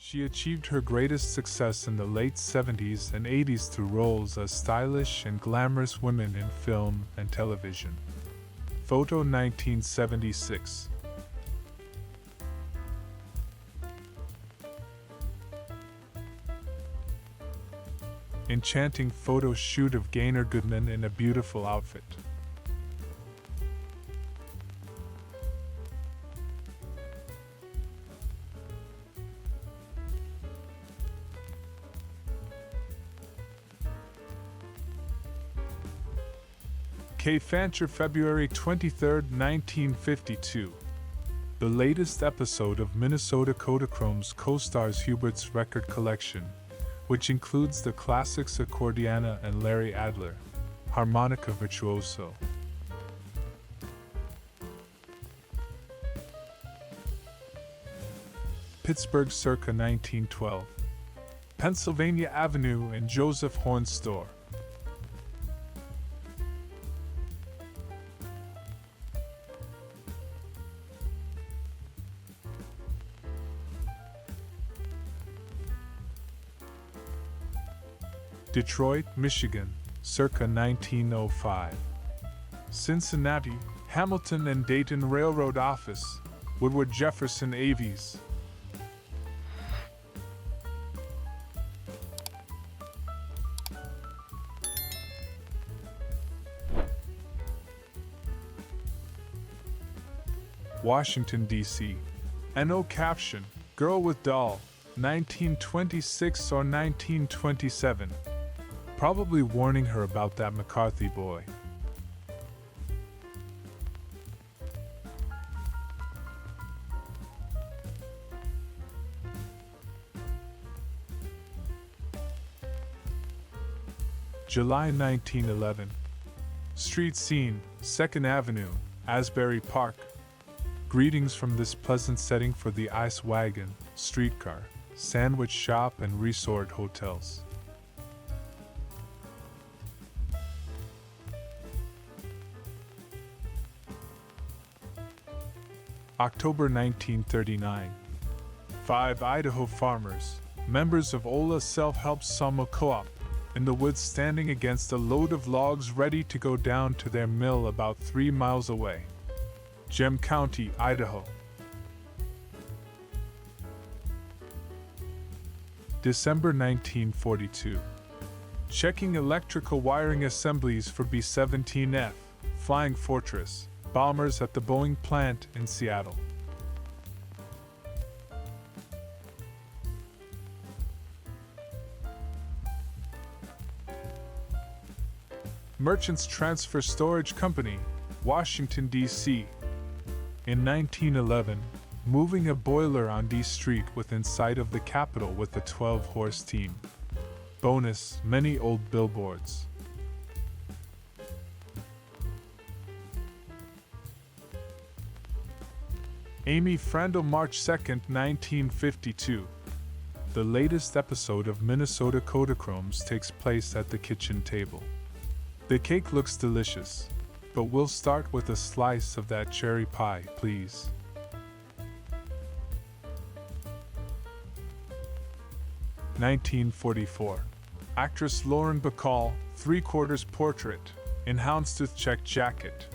She achieved her greatest success in the late 70s and 80s through roles as stylish and glamorous women in film and television. Photo 1976. Enchanting photo shoot of Gaynor Goodman in a beautiful outfit. Kay Fancher, February 23, 1952. The latest episode of Minnesota Kodachrome's co-stars Hubert's record collection, which includes the classics Accordiana and Larry Adler, Harmonica Virtuoso. Pittsburgh circa 1912. Pennsylvania Avenue and Joseph Horne's store. Detroit, Michigan, circa 1905. Cincinnati, Hamilton and Dayton Railroad Office, Woodward Jefferson Avies. Washington, D.C. NO caption, Girl with Doll, 1926 or 1927. Probably warning her about that McCarthy boy. July 1911. Street scene, 2nd Avenue, Asbury Park. Greetings from this pleasant setting for the ice wagon, streetcar, sandwich shop and resort hotels. October 1939. 5 Idaho farmers, members of Ola Self-Help Sawmill Co-op, in the woods standing against a load of logs ready to go down to their mill about 3 miles away. Gem County, Idaho. December 1942. Checking electrical wiring assemblies for B-17F, Flying Fortress, bombers at the Boeing plant in Seattle. Merchants Transfer Storage Company, Washington, D.C. In 1911, moving a boiler on D Street within sight of the Capitol with a 12-horse team. Bonus, many old billboards. Amy Frandl, March 2, 1952. The latest episode of Minnesota Kodachromes takes place at the kitchen table. The cake looks delicious, but we'll start with a slice of that cherry pie, please. (1944) Actress Lauren Bacall, 3/4 portrait, in houndstooth check jacket.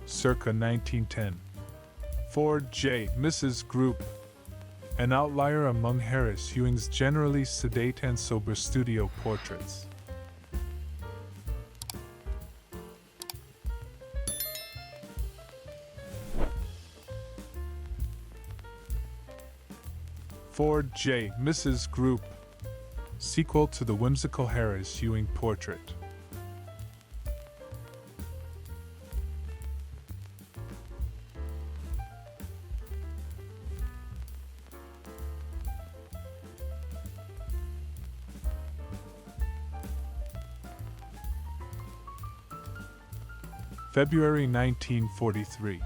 Circa 1910. Ford J. Mrs. Group. An outlier among Harris Ewing's generally sedate and sober studio portraits. Ford J. Mrs. Group. Sequel to the whimsical Harris Ewing portrait. February 1943.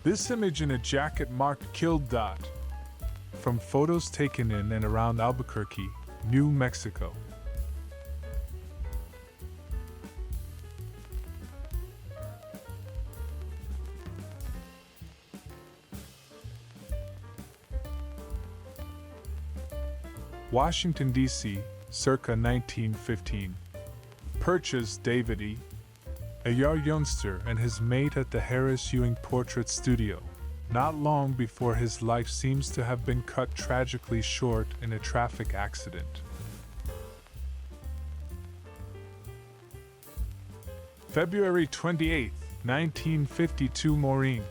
This image in a jacket marked Killed. from photos taken in and around Albuquerque, New Mexico. Washington, D.C., circa 1915. Purchased David E. a youngster and his mate at the Harris Ewing Portrait Studio, not long before his life seems to have been cut tragically short in a traffic accident. February 28, 1952. Maureen,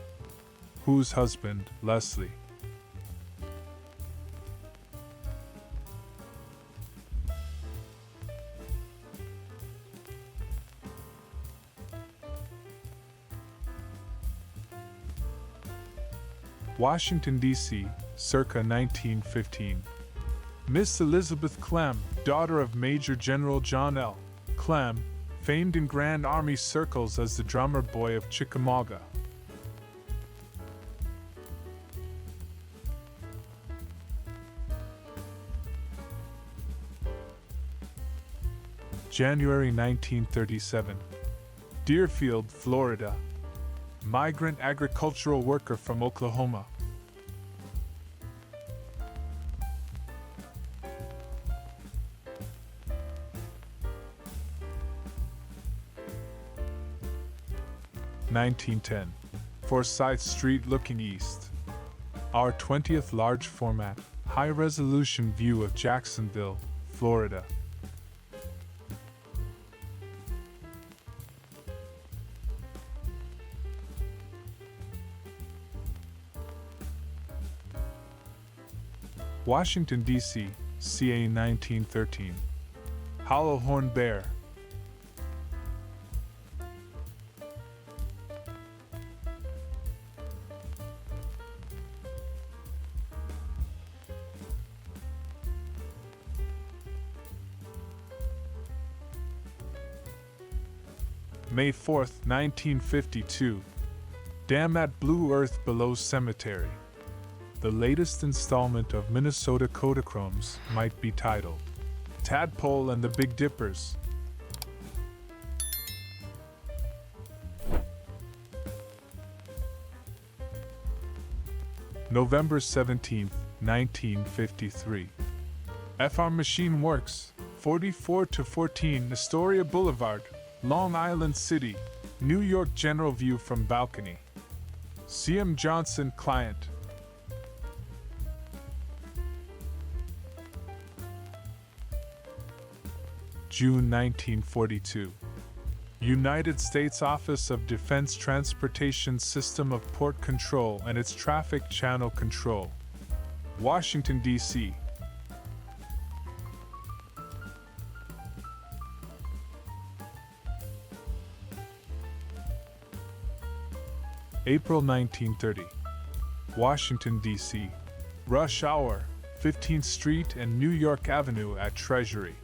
whose husband, Leslie, Washington, D.C., circa 1915. Miss Elizabeth Clem, daughter of Major General John L. Clem, famed in Grand Army circles as the drummer boy of Chickamauga. January 1937. Deerfield, Florida. Migrant agricultural worker from Oklahoma. (1910) Forsyth Street looking east. Our 20th large format, high-resolution view of Jacksonville, Florida. Washington, D.C., ca. 1913. Hollowhorn Bear. May 4th, 1952. Damn that Blue Earth Below Cemetery. The latest installment of Minnesota Kodachromes might be titled Tadpole and the Big Dippers. November 17, 1953. FR Machine Works, 44-14 Astoria Boulevard, Long Island City, New York. General view from balcony. C.M. Johnson, client. June 1942. United States Office of Defense Transportation System of Port Control and its Traffic Channel Control. Washington, D.C. April 1930. Washington, D.C. Rush hour, 15th Street and New York Avenue at Treasury.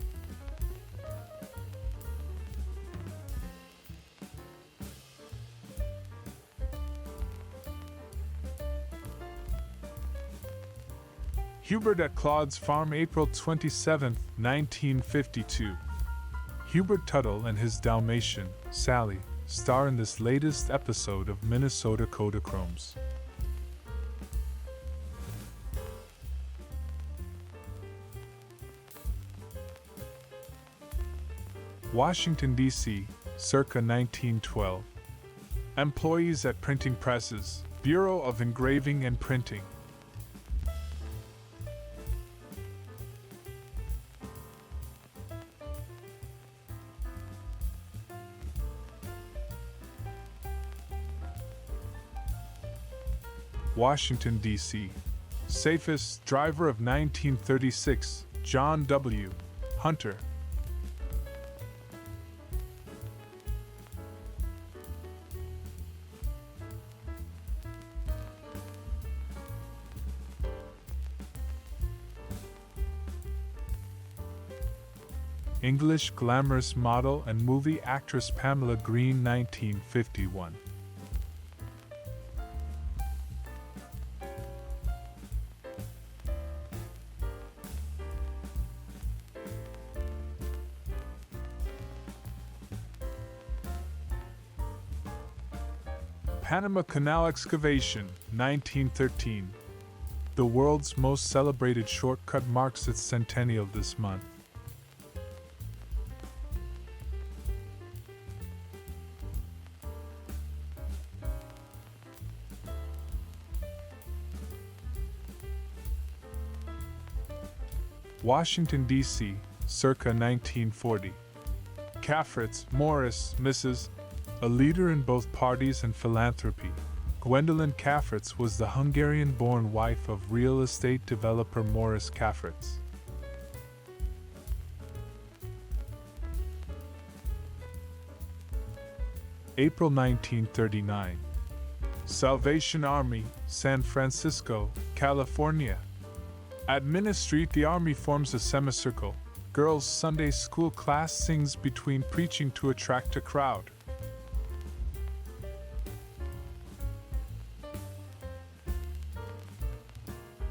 Hubert at Claude's Farm, April 27, 1952. Hubert Tuttle and his Dalmatian, Sally, star in this latest episode of Minnesota Kodachromes. Washington, D.C., circa 1912. Employees at printing presses, Bureau of Engraving and Printing. Washington, D.C. Safest driver of 1936, John W. Hunter. English glamorous model and movie actress Pamela Green, 1951. Panama Canal excavation, 1913. The world's most celebrated shortcut marks its centennial this month. Washington, D.C., circa 1940. Caffritz, Morris, Mrs., a leader in both parties and philanthropy. Gwendolyn Caffritz was the Hungarian-born wife of real estate developer Morris Caffritz. April 1939. Salvation Army, San Francisco, California. At Minna Street, the Army forms a semicircle. Girls' Sunday school class sings between preaching to attract a crowd.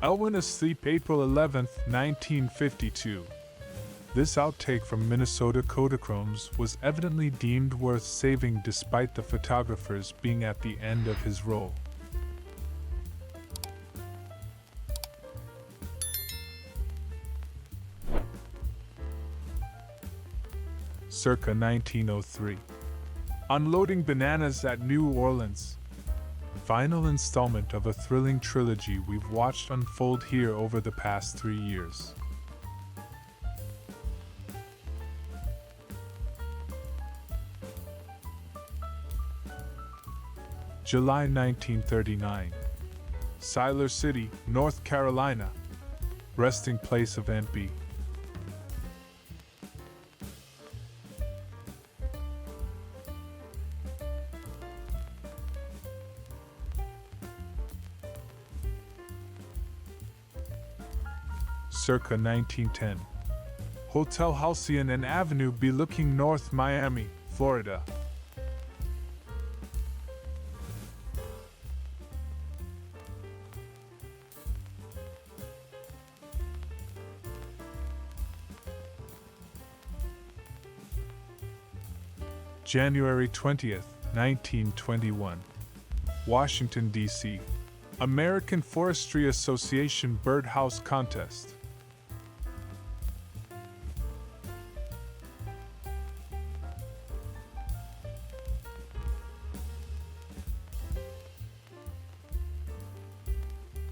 Elwyn asleep, April 11, 1952. This outtake from Minnesota Kodachromes was evidently deemed worth saving despite the photographers being at the end of his roll. Circa 1903. Unloading bananas at New Orleans. Final installment of a thrilling trilogy we've watched unfold here over the past 3 years. July 1939. Siler City, North Carolina. Resting place of MP. Circa 1910. Hotel Halcyon and Avenue B looking north, Miami, Florida. January 20th, 1921. Washington, D.C. American Forestry Association Birdhouse Contest.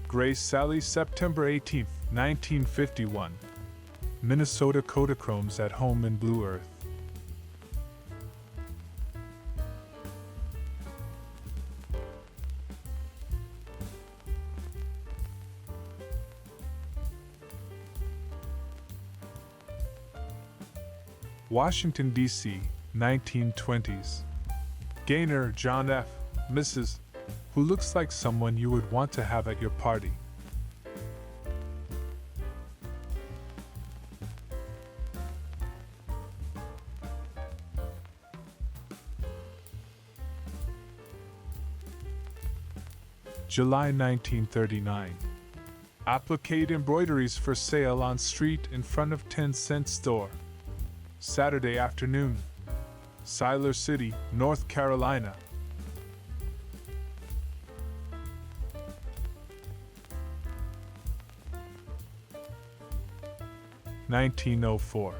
Grace Sally, September 18, 1951. Minnesota Kodachromes at home in Blue Earth. Washington, D.C., 1920s. Gaynor, John F., Mrs., who looks like someone you would want to have at your party. July 1939. Applique embroideries for sale on street in front of 10-cent store. Saturday afternoon. Siler City, North Carolina. (1904).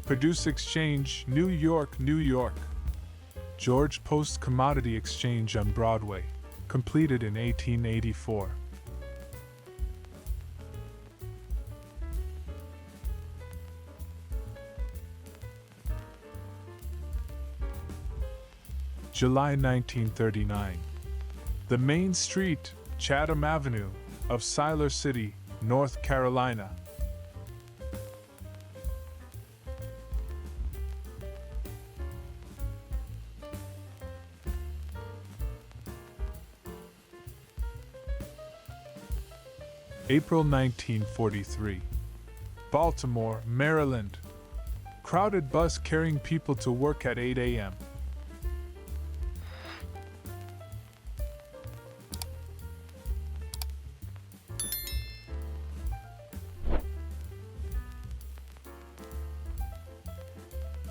Produce Exchange, New York, New York. George Post Commodity Exchange on Broadway. Completed in 1884. July 1939. The main street, Chatham Avenue, of Siler City, North Carolina. April 1943. Baltimore, Maryland. Crowded bus carrying people to work at 8 a.m.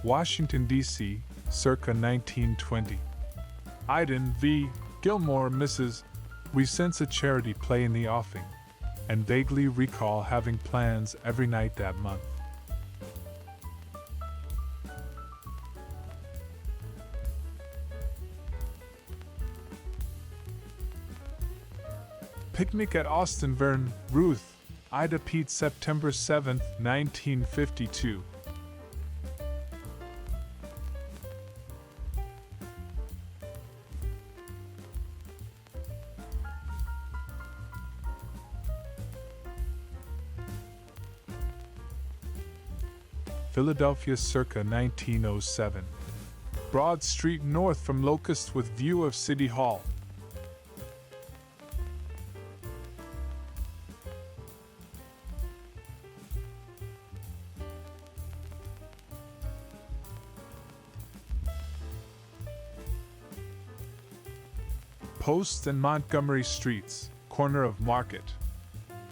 Washington, D.C., circa 1920. Iden v. Gilmore, Mrs. We sense a charity play in the offing, and vaguely recall having plans every night that month. Picnic at Austin Vern, Ruth, Ida Pete, September 7, 1952. Philadelphia circa 1907. Broad Street north from Locust with view of City Hall. Post and Montgomery Streets, corner of Market.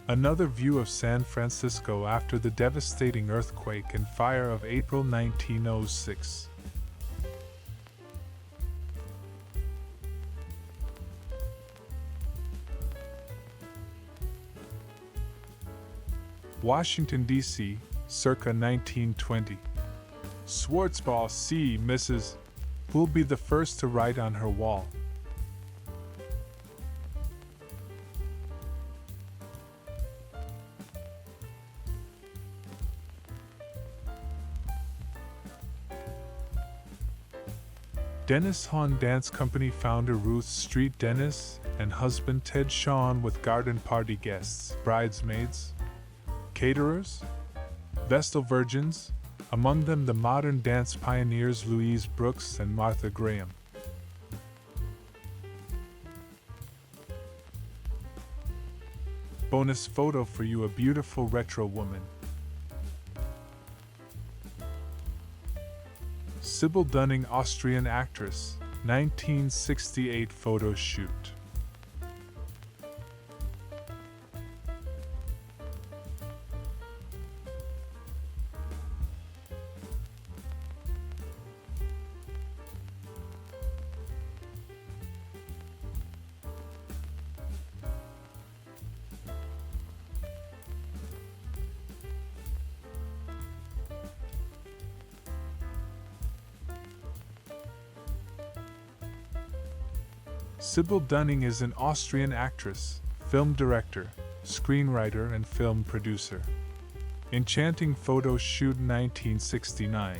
Another view of San Francisco after the devastating earthquake and fire of April 1906. Washington, D.C., circa 1920. Schwartzball, see Mrs. Who'll be the first to write on her wall. Dennis Hahn Dance Company founder Ruth Street Dennis and husband Ted Shawn with garden party guests, bridesmaids, caterers, Vestal Virgins, among them the modern dance pioneers Louise Brooks and Martha Graham. Bonus photo for you, a beautiful retro woman. Sybil Dunning, Austrian actress, 1968 photo shoot. Sybil Dunning is an Austrian actress, film director, screenwriter, and film producer. Enchanting photo shoot 1969.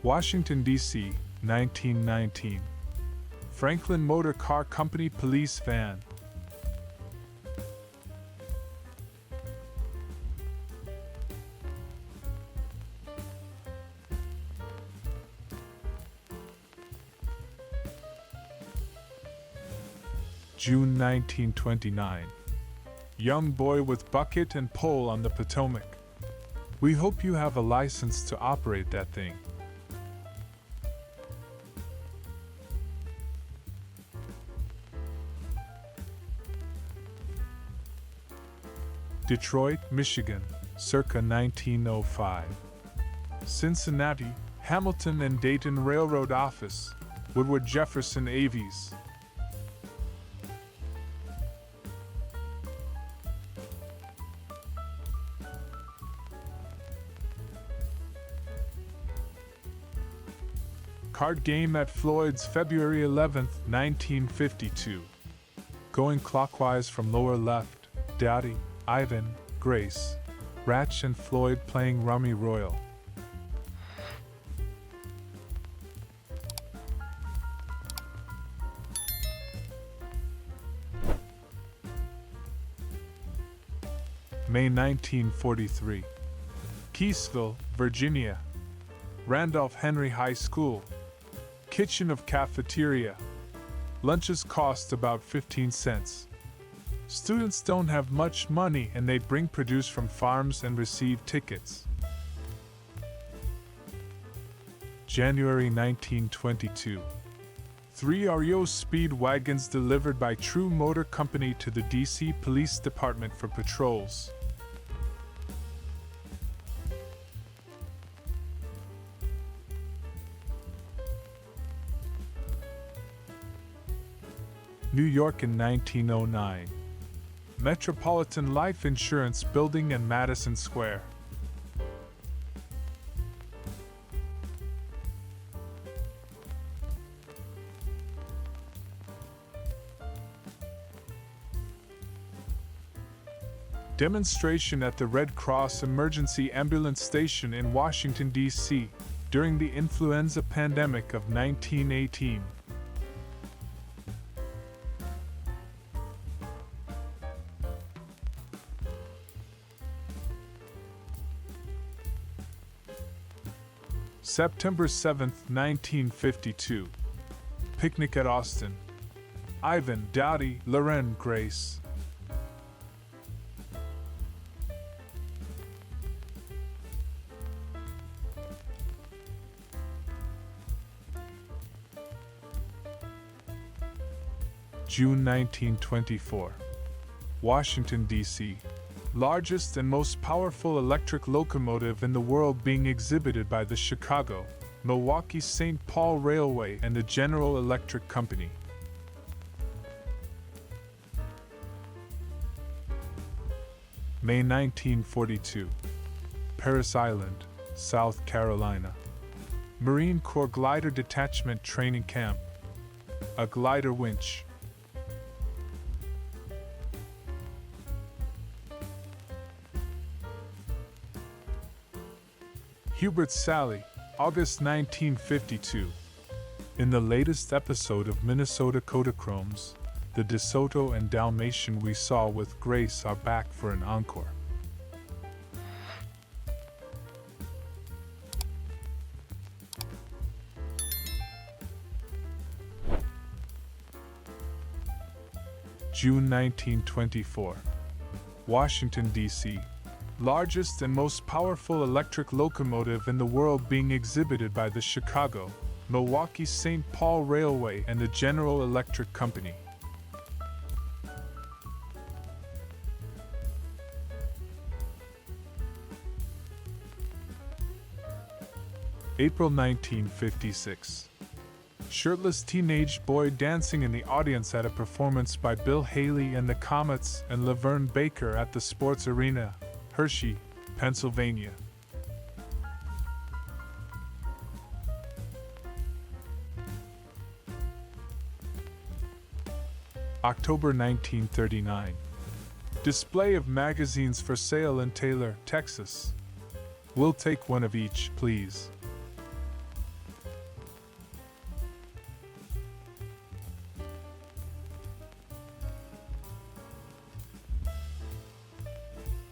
Washington, D.C., 1919. Franklin Motor Car Company police van. June 1929. Young boy with bucket and pole on the Potomac. We hope you have a license to operate that thing. Detroit, Michigan, circa 1905. Cincinnati, Hamilton and Dayton Railroad Office, Woodward Jefferson Avies. Card game at Floyd's, February 11, 1952. Going clockwise from lower left, Dottie, Ivan, Grace, Ratch and Floyd playing Rummy Royal. May 1943. Keysville, Virginia. Randolph Henry High School. Kitchen of cafeteria. Lunches cost about 15 cents. Students don't have much money and they bring produce from farms and receive tickets. January 1922. 3 REO speed wagons delivered by True Motor Company to the DC Police Department for patrols. New York in 1909. Metropolitan Life Insurance Building in Madison Square. Demonstration at the Red Cross Emergency Ambulance Station in Washington, D.C., during the influenza pandemic of 1918. September 7, 1952. Picnic at Austin. Ivan, Dowdy, Loren, Grace. June 1924. Washington, D.C. Largest and most powerful electric locomotive in the world being exhibited by the Chicago, Milwaukee St. Paul Railway and the General Electric Company. May 1942. Parris Island, South Carolina. Marine Corps Glider Detachment Training Camp. A glider winch. Hubert Sally, August 1952. In the latest episode of Minnesota Kodachromes, the DeSoto and Dalmatian we saw with Grace are back for an encore. June 1924. Washington, D.C. Largest and most powerful electric locomotive in the world being exhibited by the Chicago, Milwaukee St. Paul Railway and the General Electric Company. April 1956. Shirtless teenage boy dancing in the audience at a performance by Bill Haley and the Comets and Laverne Baker at the Sports Arena, Hershey, Pennsylvania. October 1939. Display of magazines for sale in Taylor, Texas. We'll take one of each, please.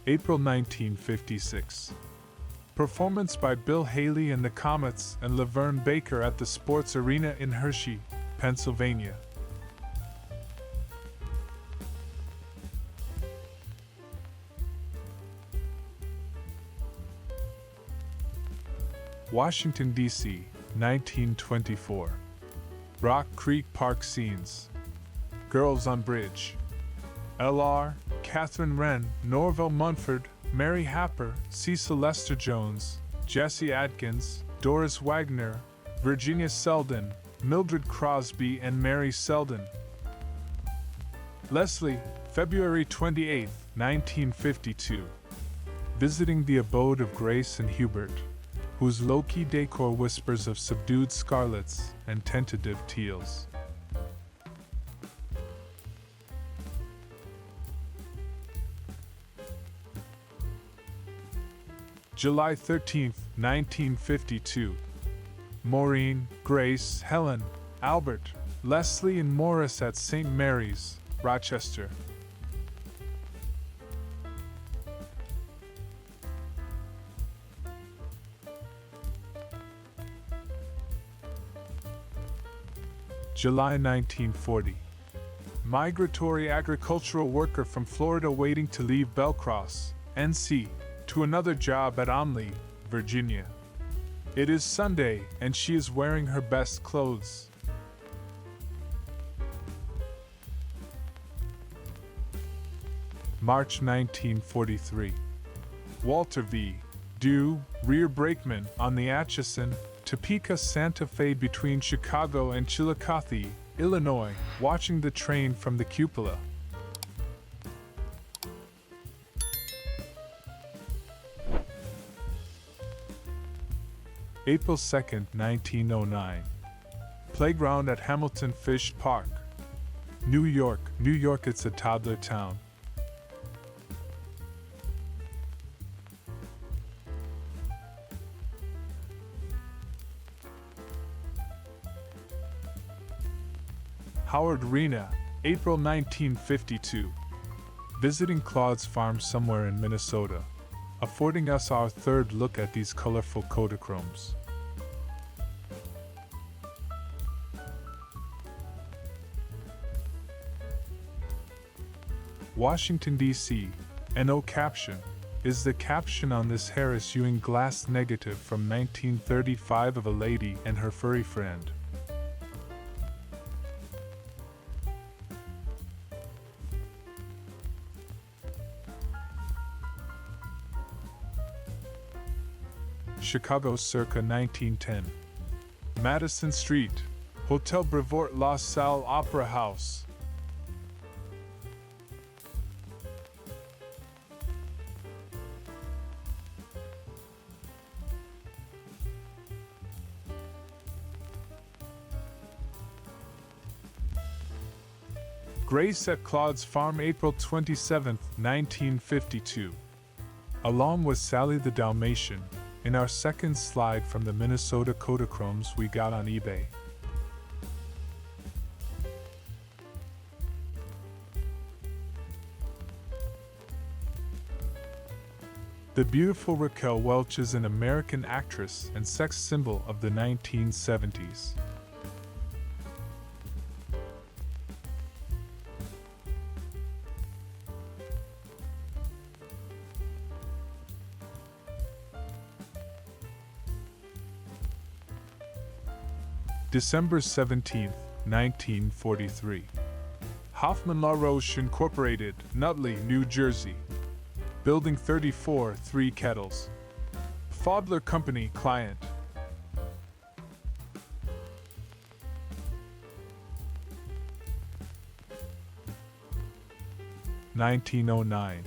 April 1956. Performance by Bill Haley and the Comets and Laverne Baker at the Sports Arena in Hershey, Pennsylvania. Washington, D.C., 1924. Rock Creek Park scenes. Girls on Bridge. L.R., Catherine Wren, Norville Munford, Mary Happer, Cecil Lester Jones, Jesse Adkins, Doris Wagner, Virginia Selden, Mildred Crosby and Mary Selden. Leslie, February 28, 1952. Visiting the abode of Grace and Hubert, whose low-key decor whispers of subdued scarlets and tentative teals. July 13, 1952. Maureen, Grace, Helen, Albert, Leslie and Morris at St. Mary's, Rochester. July 1940. Migratory agricultural worker from Florida waiting to leave Belcross, NC, to another job at Omley, Virginia. It is Sunday and she is wearing her best clothes. March 1943. Walter V. Dew, rear brakeman on the Atchison, Topeka Santa Fe between Chicago and Chillicothe, Illinois, watching the train from the cupola. April 2nd, 1909. Playground at Hamilton Fish Park. New York, New York, it's a toddler town. Howard Arena, April 1952. Visiting Claude's farm somewhere in Minnesota, affording us our third look at these colorful Kodachromes. Washington, D.C. No caption is the caption on this Harris Ewing glass negative from 1935 of a lady and her furry friend. Chicago circa 1910. Madison Street, Hotel Brevoort La Salle Opera House. Grace at Claude's Farm, April 27, 1952. Along with Sally the Dalmatian, in our second slide from the Minnesota Kodachromes we got on eBay. The beautiful Raquel Welch is an American actress and sex symbol of the 1970s. December 17, 1943. Hoffman La Roche Incorporated, Nutley, New Jersey. Building 34, 3 Kettles. Fodler Company, client. (1909).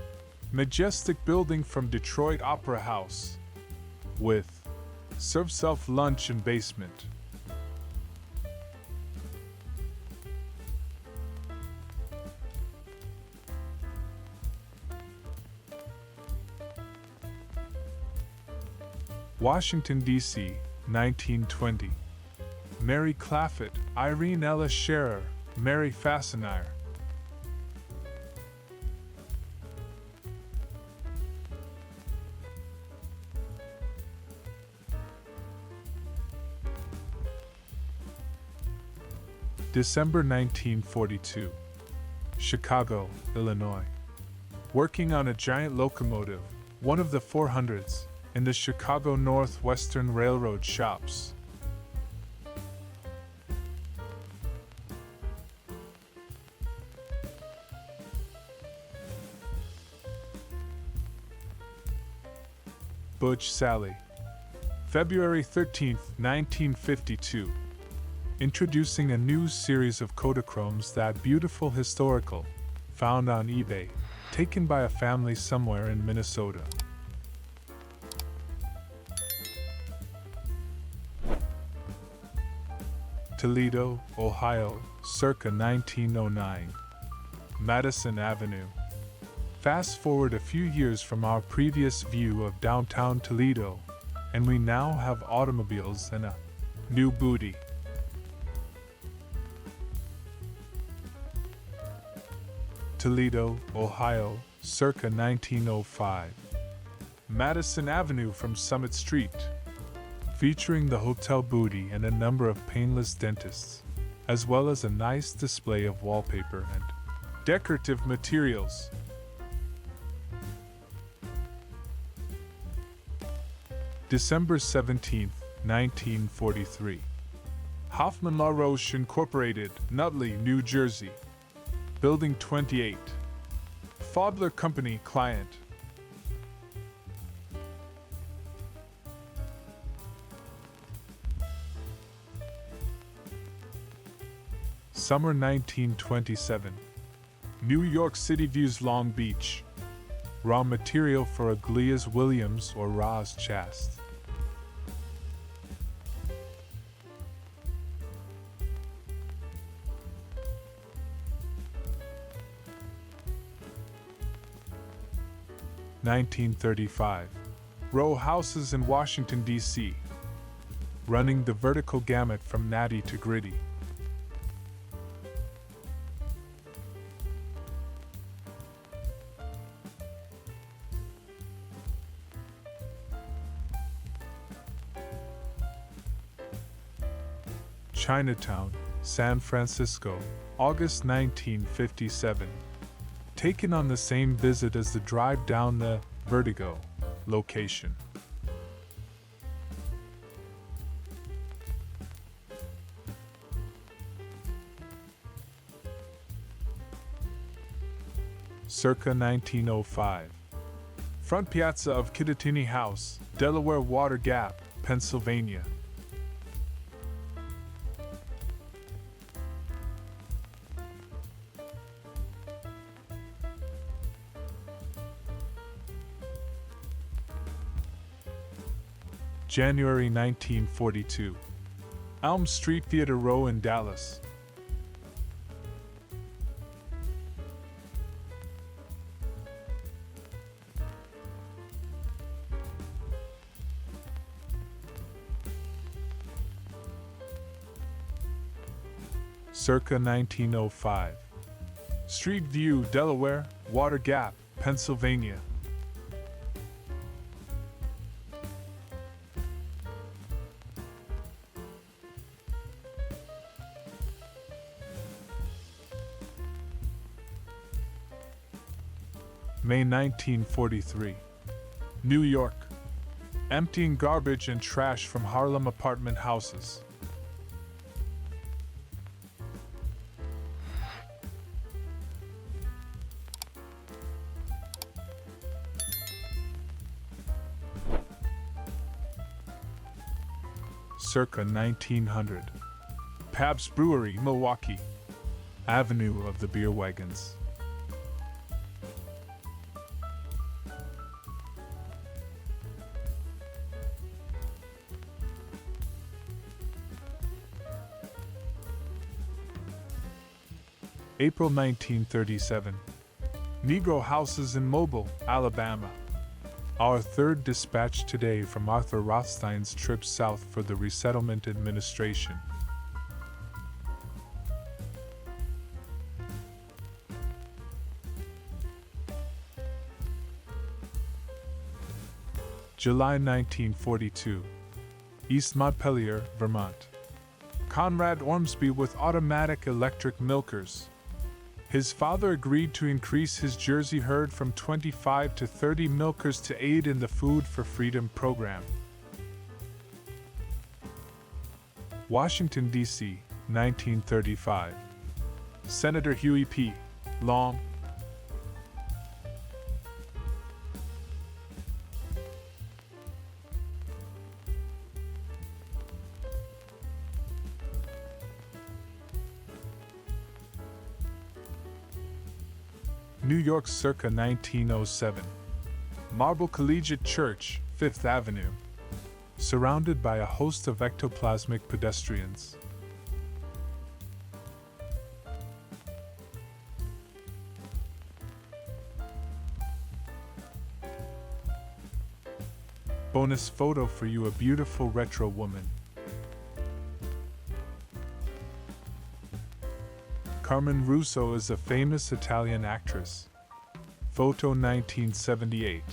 Majestic building from Detroit Opera House. With serve self lunch and basement. Washington, D.C., 1920. Mary Claffett, Irene Ella Scherer, Mary Fassenayer. December 1942. Chicago, Illinois. Working on a giant locomotive, one of the 400s, in the Chicago Northwestern Railroad shops. Butch Sally. February 13, 1952. Introducing a new series of Kodachromes, that beautiful historical, found on eBay, taken by a family somewhere in Minnesota. Toledo, Ohio, circa 1909. Madison Avenue. Fast forward a few years from our previous view of downtown Toledo, and we now have automobiles and a new booty. Toledo, Ohio, circa 1905. Madison Avenue from Summit Street. Featuring the hotel booty and a number of painless dentists, as well as a nice display of wallpaper and decorative materials. December 17, 1943. Hoffman La Roche Incorporated, Nutley, New Jersey. Building 28. Fodler Company, client. Summer 1927. New York City views Long Beach. Raw material for Aglia's Williams or Roz Chast. (1935) Row houses in Washington, D.C., running the vertical gamut from natty to gritty. Chinatown, San Francisco, August 1957. Taken on the same visit as the drive down the Vertigo location. Circa 1905. Front piazza of Kittatinny House, Delaware Water Gap, Pennsylvania. January 1942. Elm Street Theater Row in Dallas. Circa 1905. Street View, Delaware, Water Gap, Pennsylvania. May 1943. New York. Emptying garbage and trash from Harlem apartment houses. Circa 1900. Pabst Brewery, Milwaukee. Avenue of the Beer Wagons. April 1937. Negro houses in Mobile, Alabama. Our third dispatch today from Arthur Rothstein's trip south for the Resettlement Administration. July 1942. East Montpelier, Vermont. Conrad Ormsby with automatic electric milkers. His father agreed to increase his Jersey herd from 25 to 30 milkers to aid in the Food for Freedom program. Washington, D.C., 1935. Senator Huey P. Long. New York circa 1907. Marble Collegiate Church, 5th Avenue. Surrounded by a host of ectoplasmic pedestrians. Bonus photo for you, a beautiful retro woman. Carmen Russo is a famous Italian actress. Photo 1978.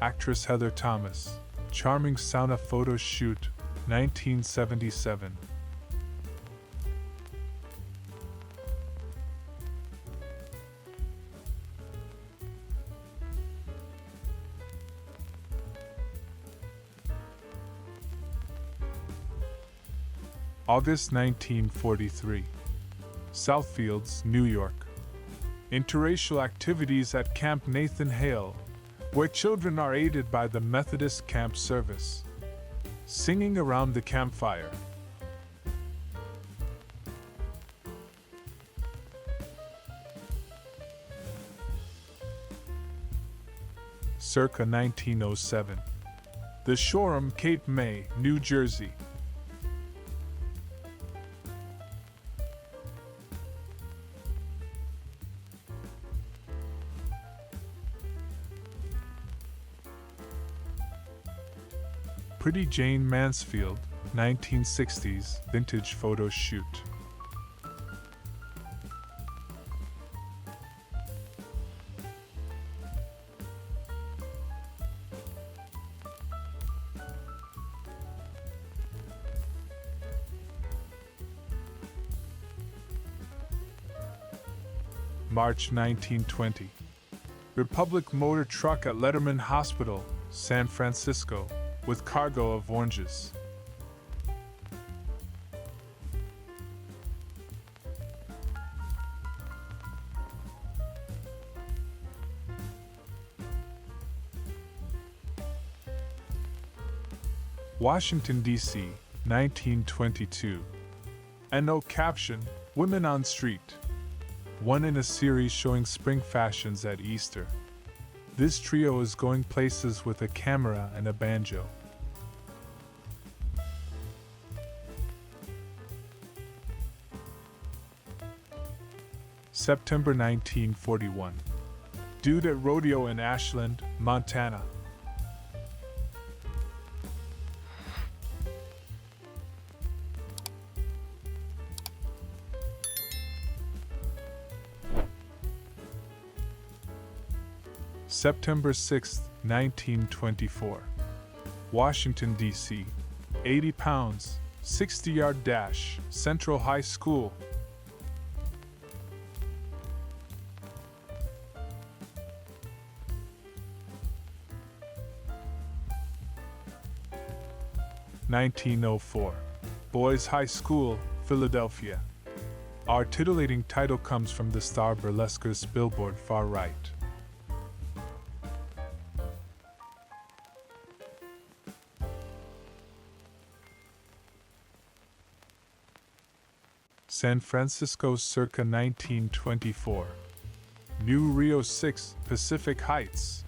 Actress Heather Thomas. Charming sauna photo shoot, 1977. August 1943. Southfields, New York. Interracial activities at Camp Nathan Hale, where children are aided by the Methodist Camp Service. Singing around the campfire. Circa 1907. The Shoreham, Cape May, New Jersey. Pretty Jane Mansfield, 1960s vintage photo shoot. March 1920. Republic motor truck at Letterman Hospital, San Francisco, with cargo of oranges. Washington, D.C., 1922. And no caption, Women on Street. One in a series showing spring fashions at Easter. This trio is going places with a camera and a banjo. September 1941. Dude at rodeo in Ashland, Montana. September 6, 1924. Washington, D.C. 80 pounds, 60-yard dash, Central High School. (1904) Boys High School, Philadelphia. Our titillating title comes from the star burlesquer's billboard far right. San Francisco circa 1924. New Rio 6, Pacific Heights.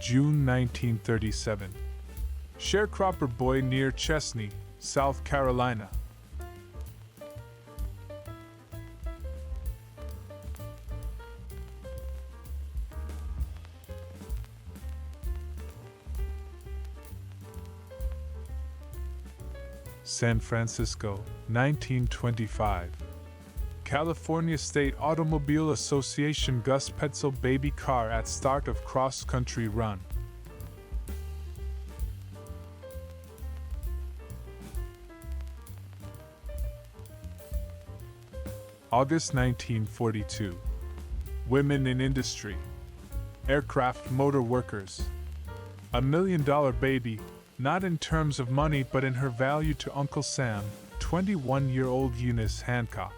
June 1937. Sharecropper boy near Chesney, South Carolina. San Francisco, 1925. California State Automobile Association Gus Petzl baby car at start of cross-country run. August 1942. Women in industry. Aircraft motor workers. $1 million baby, not in terms of money but in her value to Uncle Sam, 21-year-old Eunice Hancock.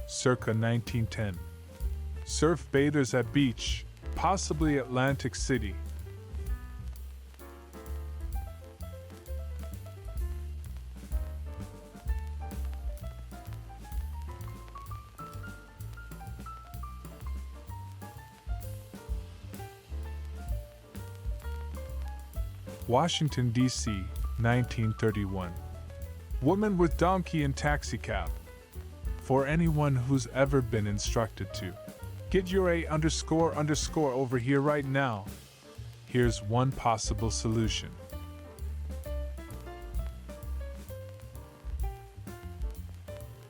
Circa 1910. Surf bathers at beach, possibly Atlantic City. Washington, D.C., 1931. Woman with donkey and taxicab. For anyone who's ever been instructed to get your A __ over here right now, here's one possible solution.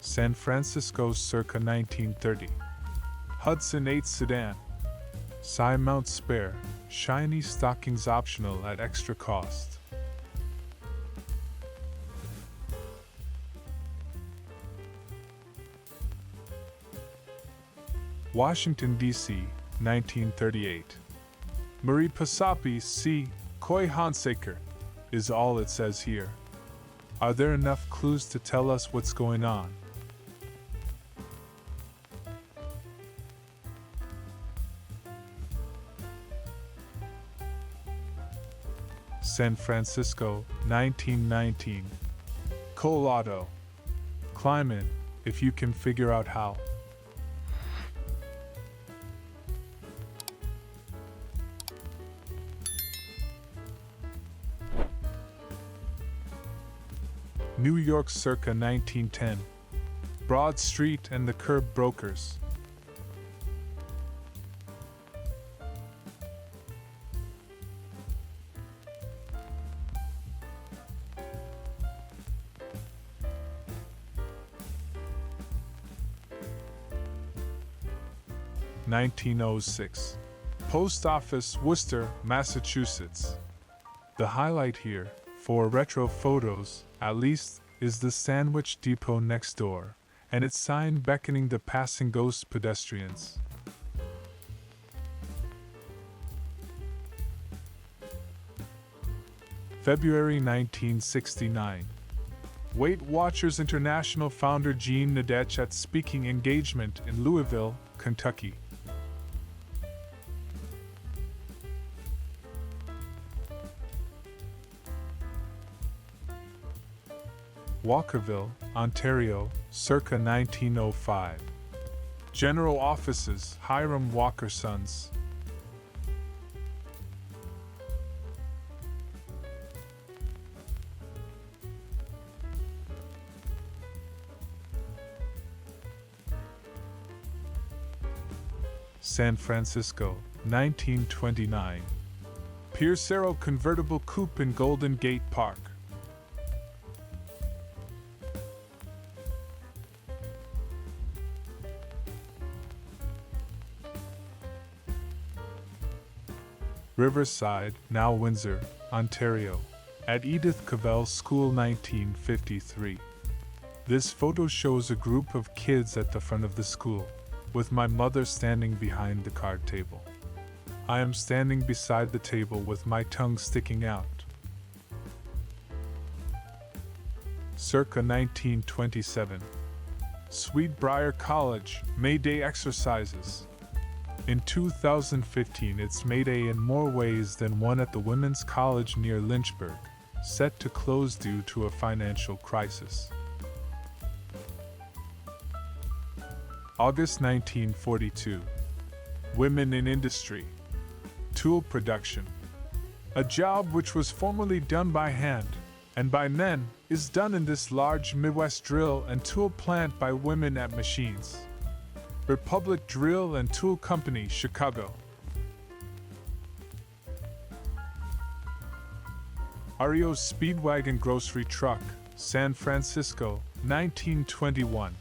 San Francisco circa 1930. Hudson 8 sedan. Cy Mount spare, shiny stockings optional at extra cost. Washington, D.C., 1938. Marie Pasapi C. Koi Hansaker is all it says here. Are there enough clues to tell us what's going on? San Francisco, 1919. Colorado. Climb in, if you can figure out how. New York circa 1910. Broad Street and the Curb Brokers. (1906). Post Office, Worcester, Massachusetts. The highlight here, for retro photos, at least, is the Sandwich Depot next door, and its sign beckoning the passing ghost pedestrians. February 1969. Weight Watchers International founder Jean Nadech at speaking engagement in Louisville, Kentucky. Walkerville, Ontario, circa 1905. General Offices, Hiram Walker Sons. San Francisco, 1929. Pierce Arrow convertible coupe in Golden Gate Park. Riverside, now Windsor, Ontario. At Edith Cavell School, 1953. This photo shows a group of kids at the front of the school, with my mother standing behind the card table. I am standing beside the table with my tongue sticking out. Circa 1927. Sweetbriar College, May Day exercises. In 2015, it's May Day in more ways than one at the Women's College near Lynchburg, set to close due to a financial crisis. August 1942. Women in industry. Tool production. A job which was formerly done by hand, and by men, is done in this large Midwest drill and tool plant by women at machines. Republic Drill and Tool Company, Chicago. REO Speedwagon Grocery Truck, San Francisco, 1921.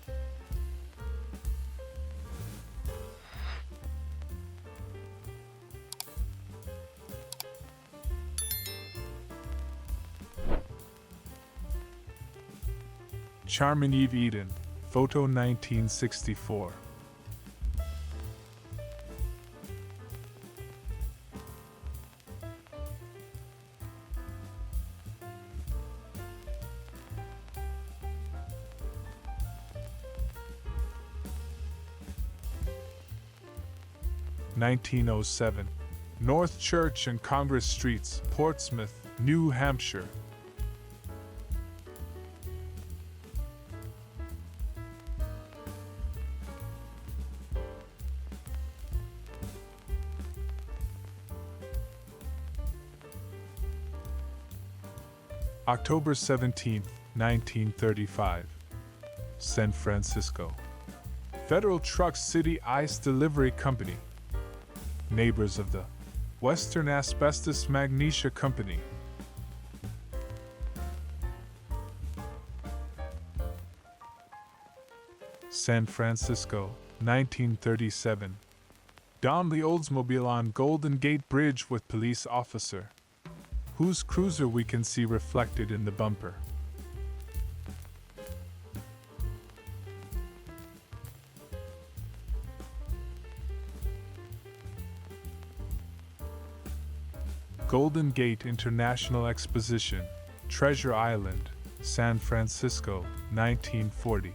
Charmin Eve Eden, photo 1964. (1907), North Church and Congress Streets, Portsmouth, New Hampshire. October 17, 1935. San Francisco. Federal Truck City Ice Delivery Company. Neighbors of the Western Asbestos Magnesia Company. San Francisco, 1937. Down the Oldsmobile on Golden Gate Bridge with police officer, whose cruiser we can see reflected in the bumper. Golden Gate International Exposition, Treasure Island, San Francisco, 1940.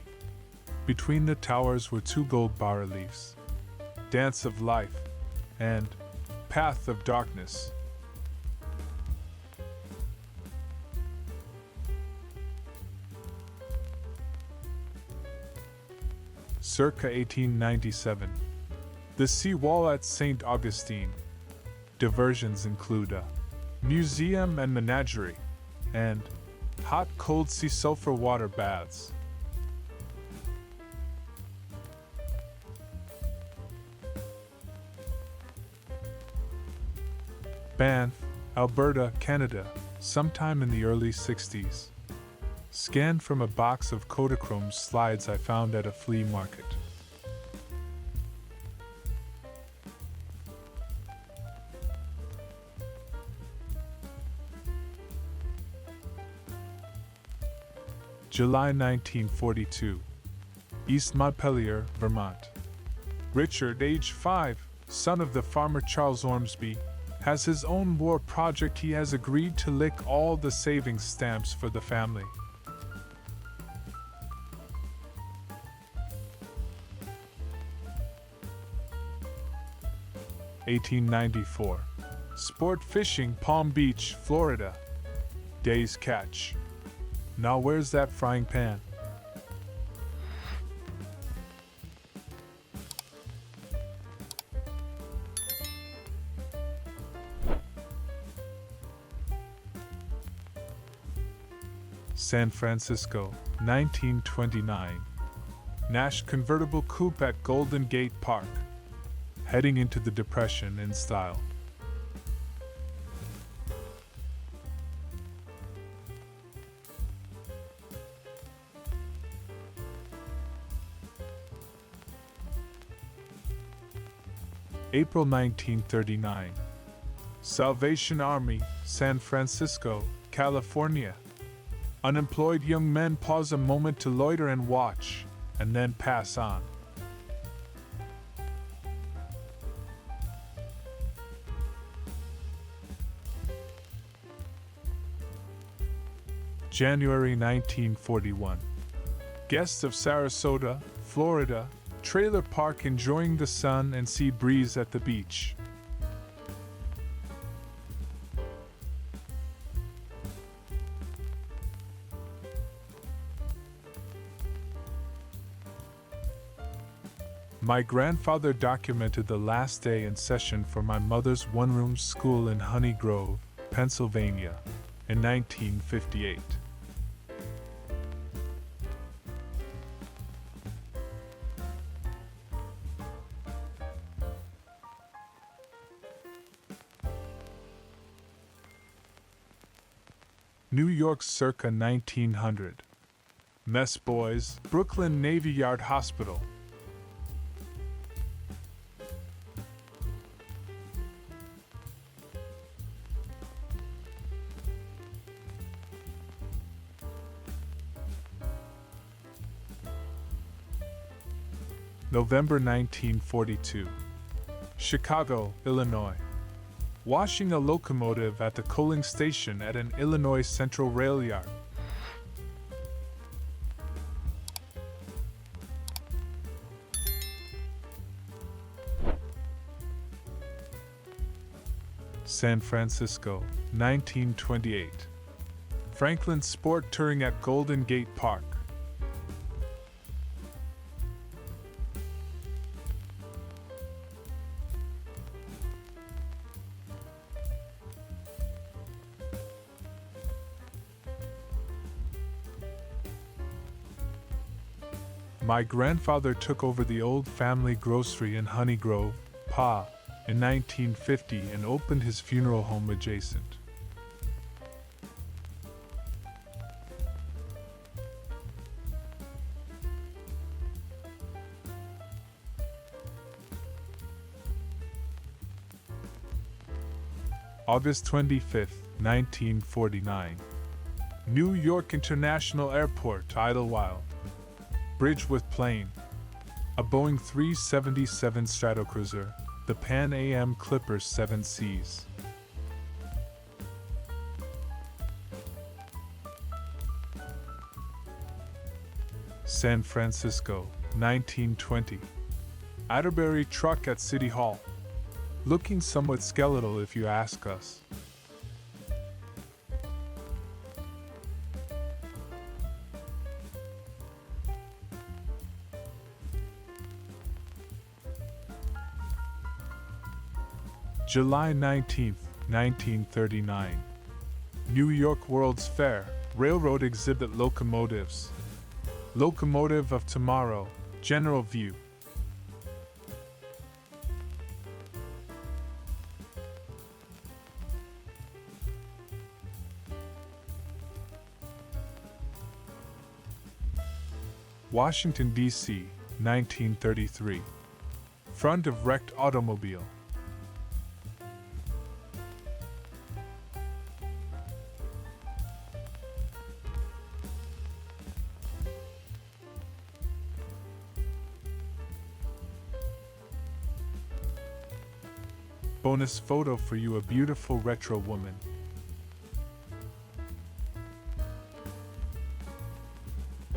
Between the towers were two gold bas-reliefs, Dance of Life and Path of Darkness. Circa 1897. The seawall at St. Augustine. Diversions include a museum and menagerie, and hot cold sea sulfur water baths. Banff, Alberta, Canada, sometime in the early 60s. Scanned from a box of Kodachrome slides I found at a flea market. July 1942. East Montpelier, Vermont. Richard, age 5, son of the farmer Charles Ormsby, has his own war project. He has agreed to lick all the savings stamps for the family. (1894). Sport fishing, Palm Beach, Florida. Day's catch. Now where's that frying pan? San Francisco, 1929. Nash convertible coupe at Golden Gate Park. Heading into the Depression in style. April 1939. Salvation Army, San Francisco, California. Unemployed young men pause a moment to loiter and watch, and then pass on. January 1941. Guests of Sarasota, Florida, trailer park enjoying the sun and sea breeze at the beach. My grandfather documented the last day in session for my mother's one-room school in Honey Grove, Pennsylvania, in 1958. New York circa 1900. Mess Boys, Brooklyn Navy Yard Hospital. November 1942. Chicago, Illinois. Washing a locomotive at the coaling station at an Illinois Central rail yard. San Francisco, 1928. Franklin Sport touring at Golden Gate Park. My grandfather took over the old family grocery in Honey Grove, PA, in 1950 and opened his funeral home adjacent. August 25, 1949. New York International Airport, Idlewild. Bridge with plane. A Boeing 377 Stratocruiser, the Pan Am Clipper 7Cs. San Francisco, 1920. Atterbury truck at City Hall. Looking somewhat skeletal if you ask us. July 19, 1939. New York World's Fair, Railroad Exhibit Locomotives. Locomotive of Tomorrow, General View. Washington, D.C., 1933. Front of wrecked automobile. Bonus photo for you, a beautiful retro woman.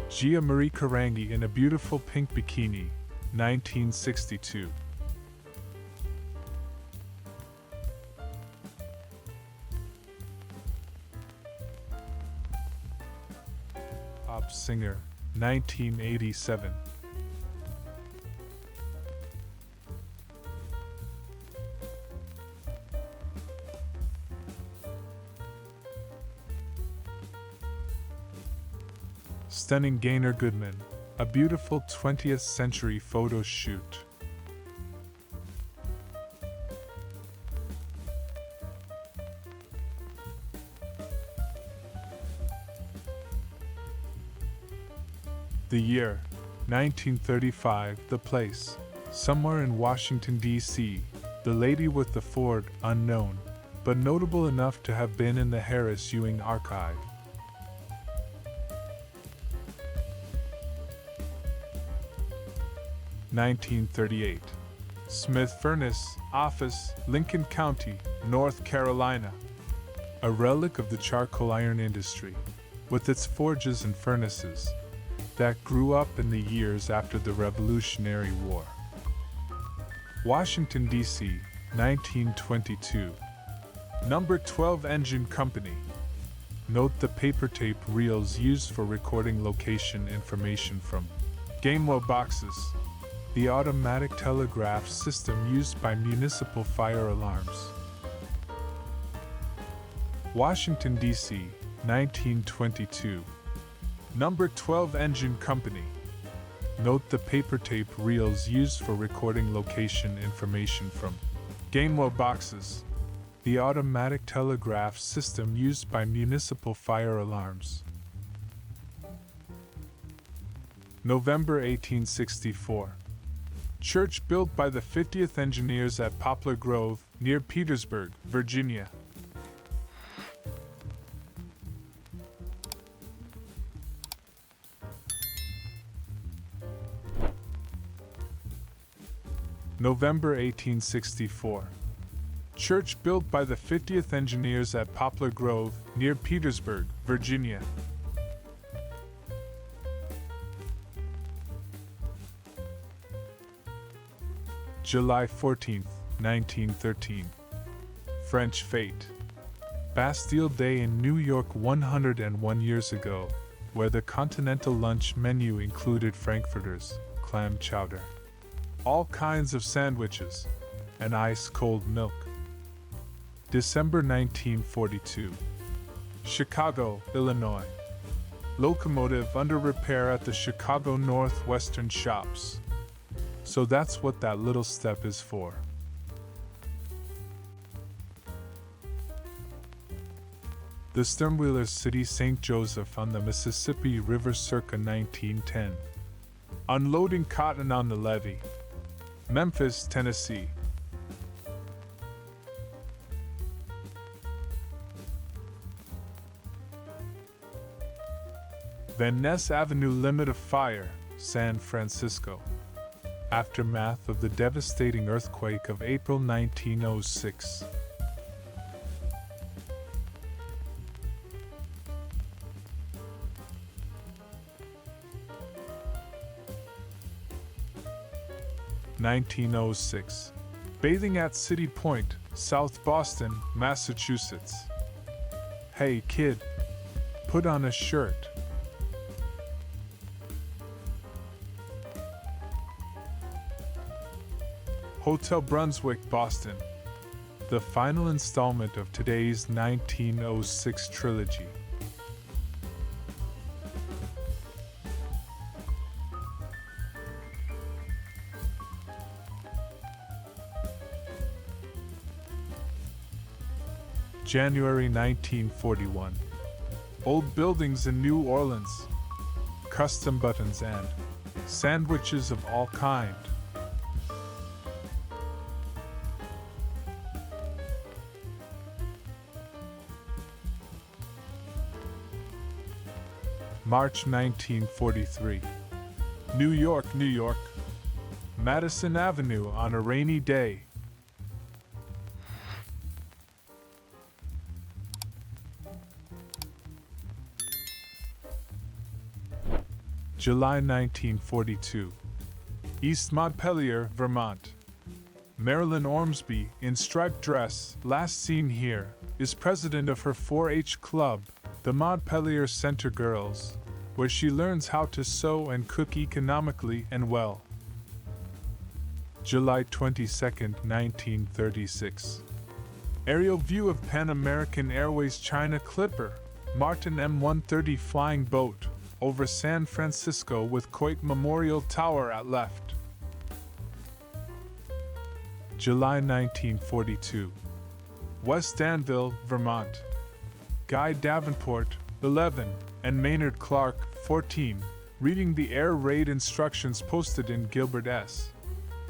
Gia Marie Karangi in a beautiful pink bikini, 1962. Pop singer, 1987. Stunning Gaynor Goodman, a beautiful 20th century photo shoot. The year, 1935, the place, somewhere in Washington, D.C., the lady with the Ford, unknown, but notable enough to have been in the Harris Ewing archive. 1938. Smith Furnace, Office, Lincoln County, North Carolina. A relic of the charcoal iron industry, with its forges and furnaces, that grew up in the years after the Revolutionary War. Washington, D.C., 1922. Number 12 Engine Company. Note the paper tape reels used for recording location information from Gamewell boxes, the automatic telegraph system used by municipal fire alarms. Washington, D.C., 1922. Number 12 Engine Company. Note the paper tape reels used for recording location information from Gamewell boxes, the automatic telegraph system used by municipal fire alarms. November 1864. Church built by the 50th Engineers at Poplar Grove, near Petersburg, Virginia. November 1864. Church built by the 50th Engineers at Poplar Grove, near Petersburg, Virginia. July 14, 1913. French fete. Bastille Day in New York 101 years ago, where the continental lunch menu included frankfurters, clam chowder, all kinds of sandwiches, and ice-cold milk. December 1942. Chicago, Illinois. Locomotive under repair at the Chicago Northwestern shops. So that's what that little step is for. The Sternwheeler City, St. Joseph on the Mississippi River circa 1910. Unloading cotton on the levee. Memphis, Tennessee. Van Ness Avenue limit of fire, San Francisco. Aftermath of the devastating earthquake of April 1906. (1906). Bathing at City Point, South Boston, Massachusetts. Hey kid, put on a shirt. Hotel Brunswick, Boston. The final installment of today's 1906 trilogy. January 1941. Old buildings in New Orleans. Custom buttons and sandwiches of all kind. March 1943. New York, New York. Madison Avenue on a rainy day. July 1942. East Montpelier, Vermont. Marilyn Ormsby, in striped dress, last seen here, is president of her 4-H club, the Montpelier Center Girls, where she learns how to sew and cook economically and well. July 22, 1936. Aerial view of Pan American Airways China Clipper, Martin M130 flying boat, over San Francisco with Coit Memorial Tower at left. July 1942. West Danville, Vermont. Guy Davenport, 11, and Maynard Clark, 14, reading the air raid instructions posted in Gilbert S.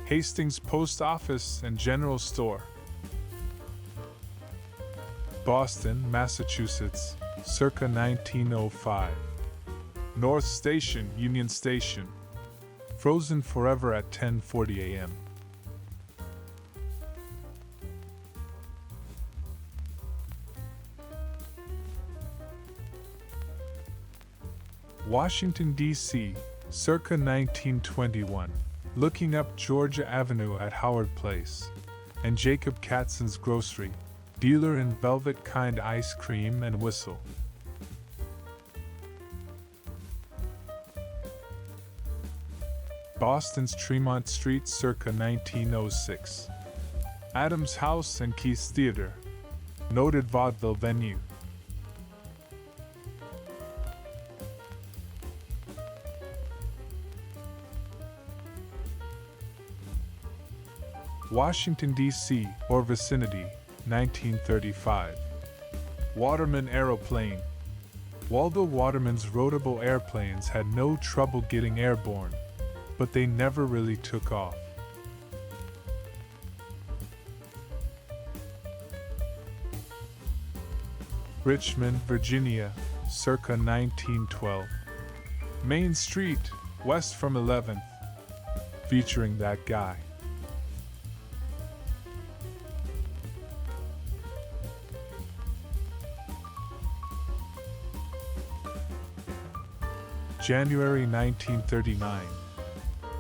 Hastings Post Office and General Store. Boston, Massachusetts, circa 1905. North Station, Union Station. Frozen forever at 10:40 a.m. Washington, D.C., circa 1921. Looking up Georgia Avenue at Howard Place. And Jacob Katzen's Grocery, dealer in velvet kind ice cream and whistle. Boston's Tremont Street, circa 1906. Adams House and Keith's Theater. Noted vaudeville venue. Washington, D.C., or vicinity, 1935. Waterman Aeroplane. Waldo Waterman's roadable airplanes had no trouble getting airborne, but they never really took off. Richmond, Virginia, circa 1912. Main Street, west from 11th, featuring that guy. January 1939.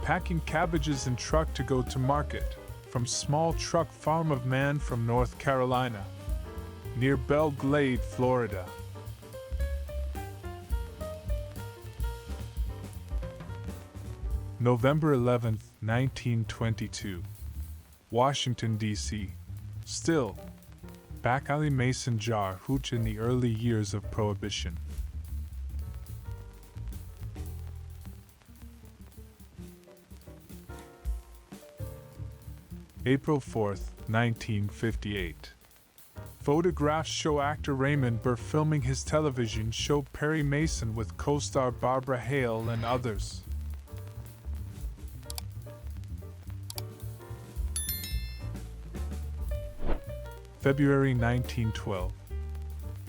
Packing cabbages in truck to go to market, from small truck farm of man from North Carolina, near Belle Glade, Florida. November 11, 1922. Washington, D.C. Still, back alley mason jar hooch in the early years of Prohibition. April 4, 1958. Photographs show actor Raymond Burr filming his television show Perry Mason with co-star Barbara Hale and others. February 1912.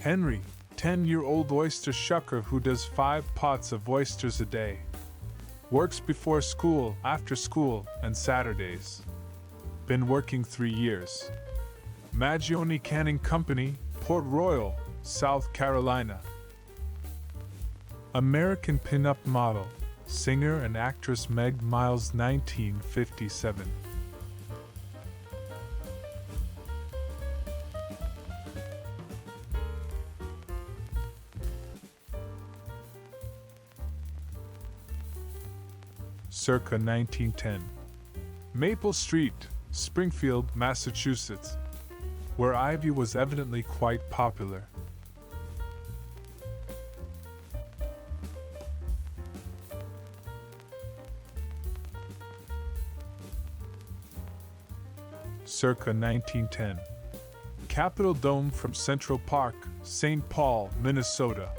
Henry, 10-year-old oyster shucker who does 5 pots of oysters a day. Works before school, after school, and Saturdays. Been working 3 years. Maggioni Canning Company, Port Royal, South Carolina. American pinup model, singer and actress Meg Miles, 1957. Circa 1910. Maple Street, Springfield, Massachusetts, where ivy was evidently quite popular. Circa 1910. Capitol Dome from Central Park, St. Paul, Minnesota.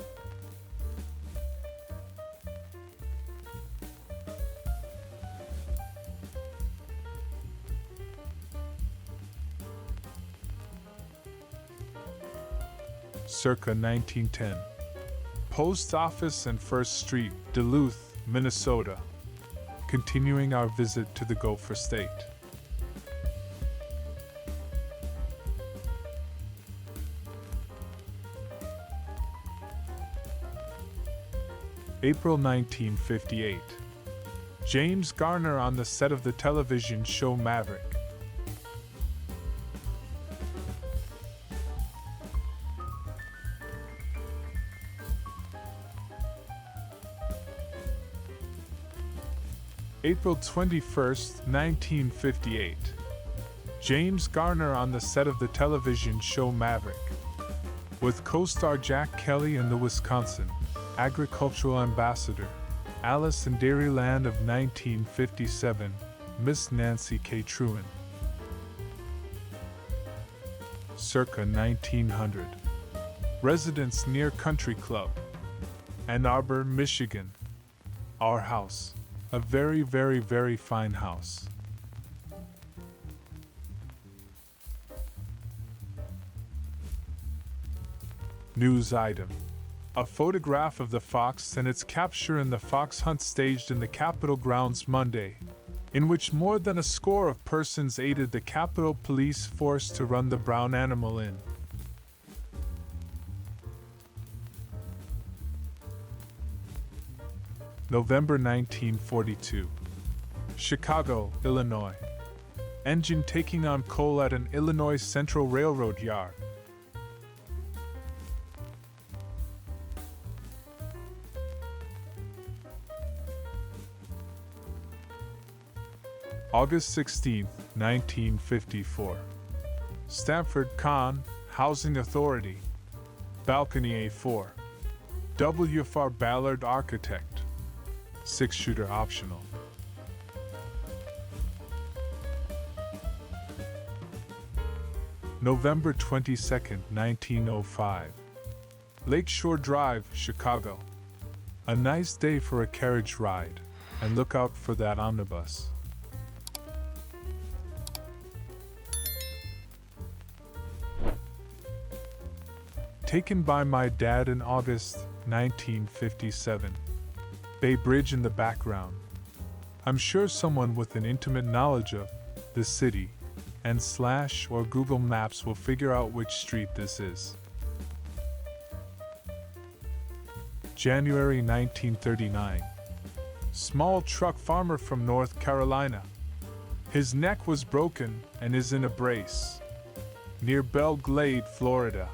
Circa 1910. Post Office and First Street, Duluth, Minnesota. Continuing our visit to the Gopher State. April 1958. James Garner on the set of the television show Maverick. April 21st, 1958. James Garner on the set of the television show Maverick. With co-star Jack Kelly and the Wisconsin Agricultural Ambassador, Alice in Dairyland of 1957, Miss Nancy K. Truen. Circa 1900. Residence near Country Club, Ann Arbor, Michigan. Our house. A very, very, very fine house. News item. A photograph of the fox and its capture in the fox hunt staged in the Capitol grounds Monday, in which more than a score of persons aided the Capitol Police Force to run the brown animal in. November 1942. Chicago, Illinois. Engine taking on coal at an Illinois Central Railroad yard. August 16, 1954. Stamford Con, Housing Authority. Balcony A4. WFR Ballard Architect. 6-shooter optional. November 22, 1905. Lakeshore Drive, Chicago. A nice day for a carriage ride, and look out for that omnibus. Taken by my dad in August 1957. Bay Bridge in the background. I'm sure someone with an intimate knowledge of the city and / or Google Maps will figure out which street this is. January 1939. Small truck farmer from North Carolina. His neck was broken and is in a brace. Near Belle Glade, Florida.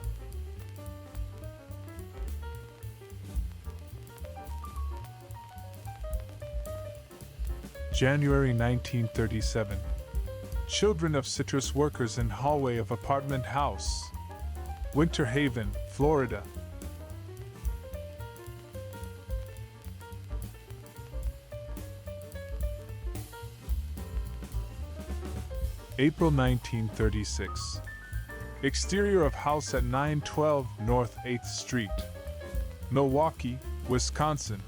January 1937. Children of citrus workers in hallway of apartment house. Winter Haven, Florida. April 1936. Exterior of house at 912 North 8th Street. Milwaukee, Wisconsin.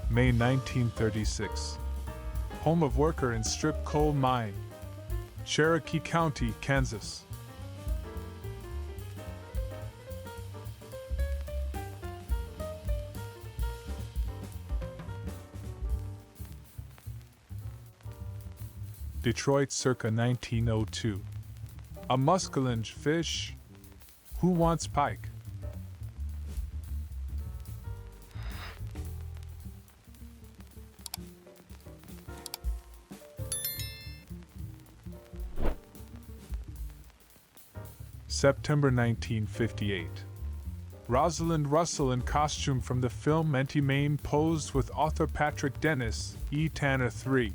May 1936. home of worker in strip coal mine, Cherokee County, Kansas. Detroit circa 1902. A muskellunge fish. Who wants pike? September 1958. Rosalind Russell in costume from the film Auntie Mame posed with author Patrick Dennis, E. Tanner III.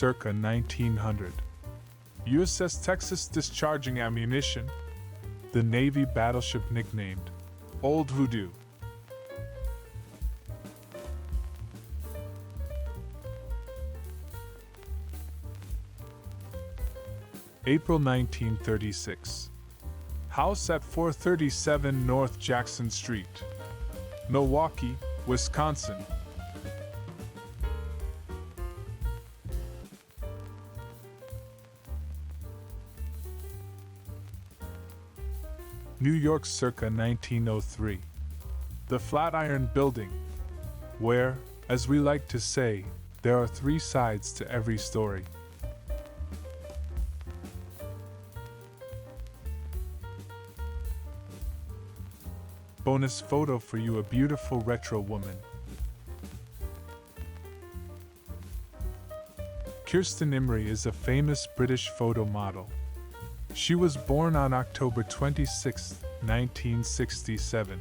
Circa 1900. USS Texas discharging ammunition. The Navy battleship nicknamed Old Voodoo. April 1936. House at 437 North Jackson Street, Milwaukee, Wisconsin. New York circa 1903. The Flatiron Building, where, as we like to say, there are three sides to every story. Bonus photo for you, a beautiful retro woman. Kirsten Imrie is a famous British photo model. She was born on October 26, 1967.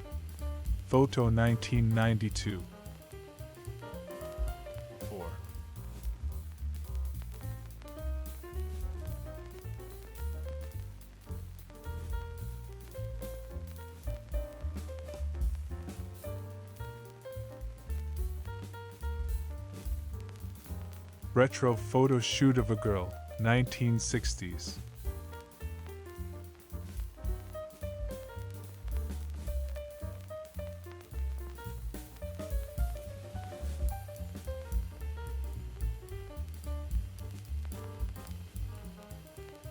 Photo 1992. 4. Retro photo shoot of a girl, 1960s.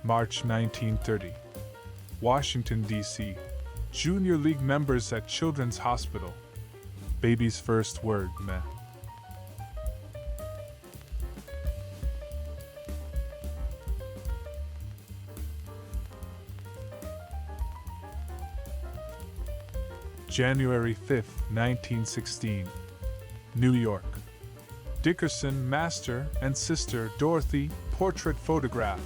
March 1930. Washington, D.C. Junior League members at Children's Hospital. Baby's first word, meh. January 5, 1916. New York. Dickerson, Master, and Sister Dorothy, portrait photograph.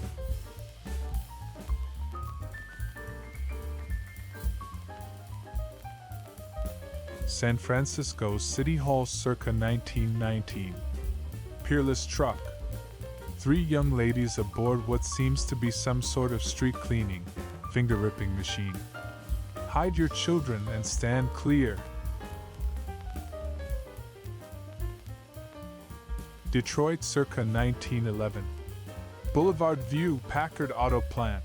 San Francisco City Hall circa 1919. Peerless truck. Three young ladies aboard what seems to be some sort of street cleaning, finger-ripping machine. Hide your children and stand clear. Detroit circa 1911. Boulevard View Packard Auto Plant.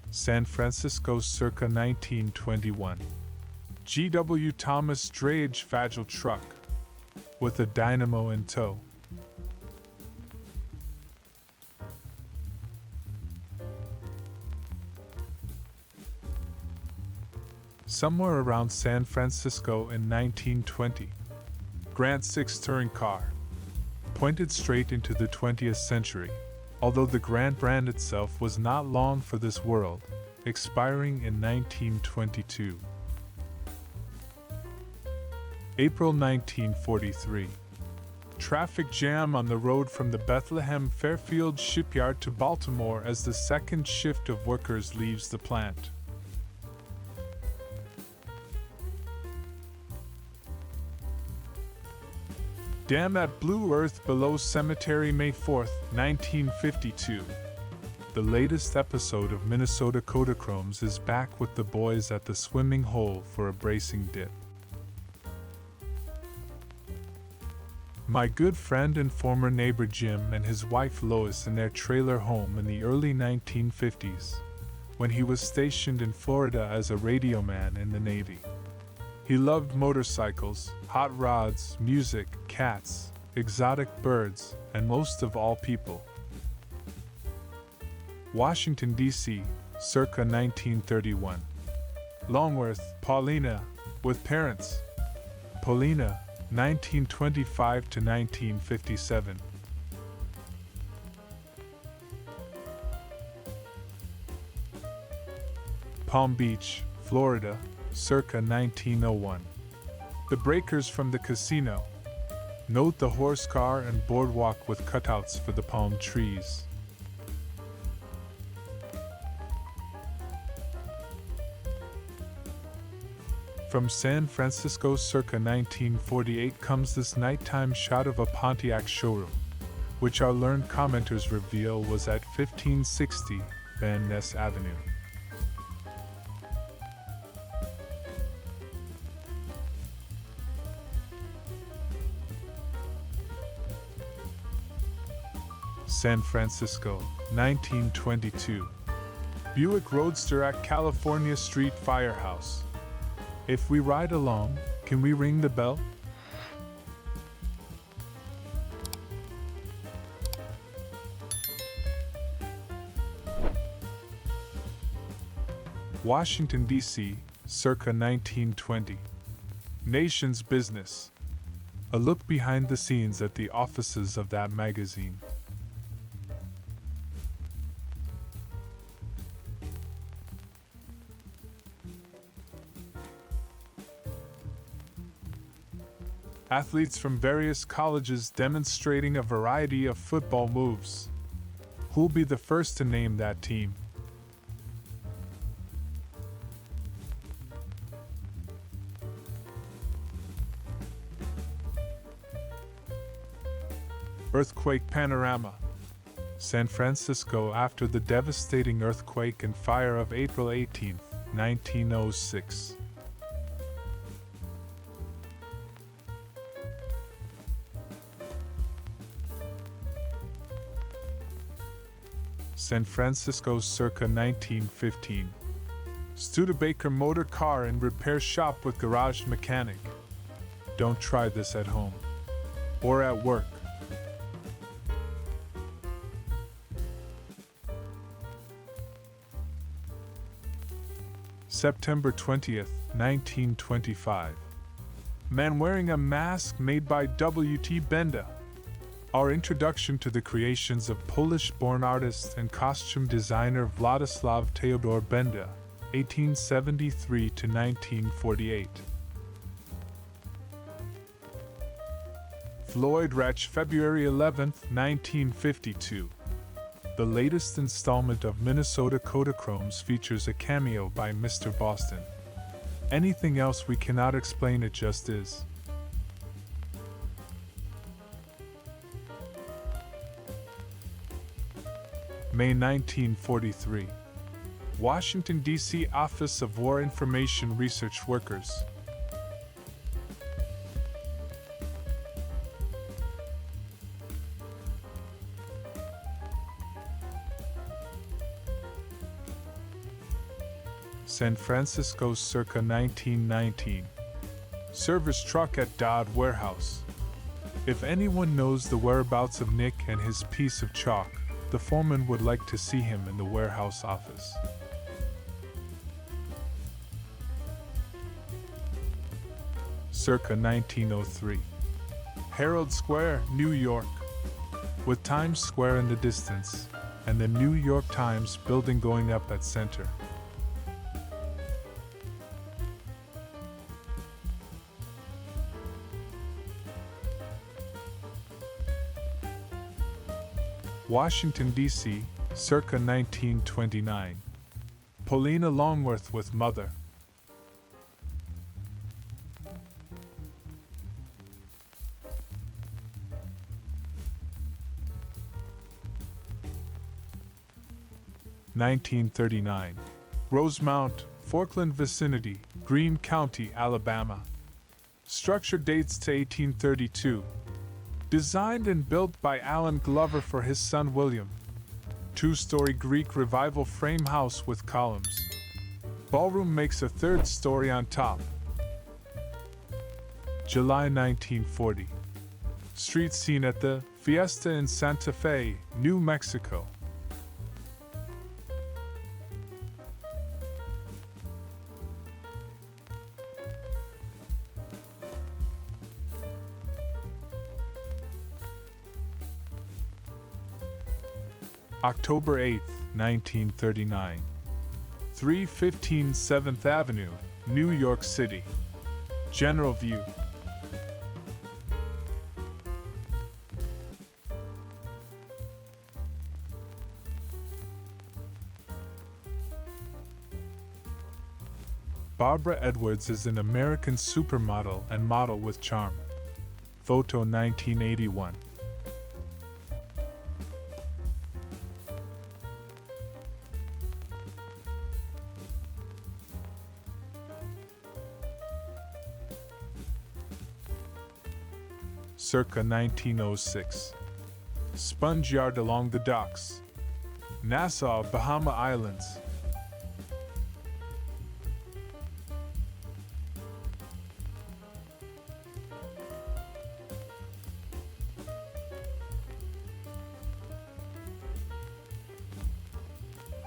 San Francisco circa 1921. G.W. Thomas drayage Fagel truck with a dynamo in tow. Somewhere around San Francisco in 1920, Grant 6 touring car pointed straight into the 20th century, although the Grant brand itself was not long for this world, expiring in 1922. April 1943. Traffic jam on the road from the Bethlehem Fairfield shipyard to Baltimore as the second shift of workers leaves the plant. Dam at Blue Earth Below Cemetery May 4, 1952. The latest episode of Minnesota Kodachromes is back with the boys at the swimming hole for a bracing dip. My good friend and former neighbor Jim and his wife Lois in their trailer home in the early 1950s, when he was stationed in Florida as a radio man in the Navy. He loved motorcycles, hot rods, music, cats, exotic birds, and most of all people. Washington, D.C., circa 1931. Longworth, Paulina, with parents. Paulina, 1925 to 1957. Palm Beach, Florida, circa 1901. The breakers from the casino. Note the horse car and boardwalk with cutouts for the palm trees. From San Francisco circa 1948 comes this nighttime shot of a Pontiac showroom, which our learned commenters reveal was at 1560 Van Ness Avenue. San Francisco, 1922. Buick Roadster at California Street Firehouse. If we ride along, can we ring the bell? Washington, D.C., circa 1920. Nation's Business. A look behind the scenes at the offices of that magazine. Athletes from various colleges demonstrating a variety of football moves. Who'll be the first to name that team? Earthquake Panorama. San Francisco after the devastating earthquake and fire of April 18, 1906. San Francisco circa 1915. Studebaker Motor Car and Repair Shop with Garage Mechanic. Don't try this at home. Or at work. September 20th, 1925. Man wearing a mask made by W.T. Benda. Our introduction to the creations of Polish-born artist and costume designer Władysław Teodor Benda, 1873 to 1948. Floyd Rech, February 11, 1952. The latest installment of Minnesota Kodachromes features a cameo by Mr. Boston. Anything else we cannot explain, it just is. May 1943. Washington, D.C. Office of War Information Research Workers. San Francisco circa 1919. Service truck at Dodd Warehouse. If anyone knows the whereabouts of Nick and his piece of chalk, the foreman would like to see him in the warehouse office. Circa 1903. Herald Square, New York. With Times Square in the distance, and the New York Times building going up at center. Washington, D.C., circa 1929. Paulina Longworth with mother. 1939. Rosemount, Forkland vicinity, Greene County, Alabama. Structure dates to 1832. Designed and built by Allen Glover for his son William. Two-story Greek Revival frame house with columns. Ballroom makes a third story on top. July 1940. Street scene at the Fiesta in Santa Fe, New Mexico. October 8, 1939. 315 7th Avenue, New York City. General view. Barbara Edwards is an American supermodel and model with charm. Photo 1981. Circa 1906. Sponge yard along the docks. Nassau, Bahama Islands.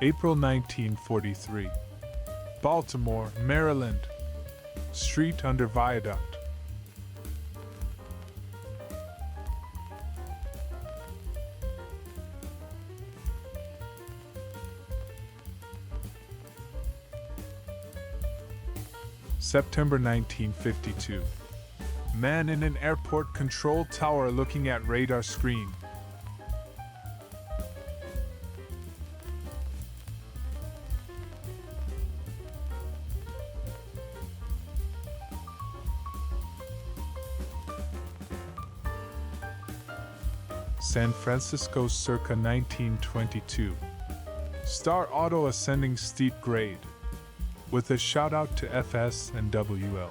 April 1943. Baltimore, Maryland. Street under viaduct. September 1952. Man in an airport control tower looking at radar screen. San Francisco circa 1922. Star Auto ascending steep grade. With a shout out to FS and WL.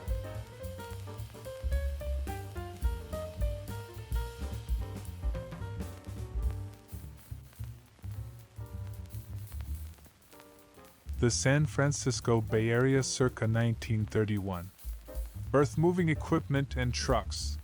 The San Francisco Bay Area circa 1931. Earth moving equipment and trucks.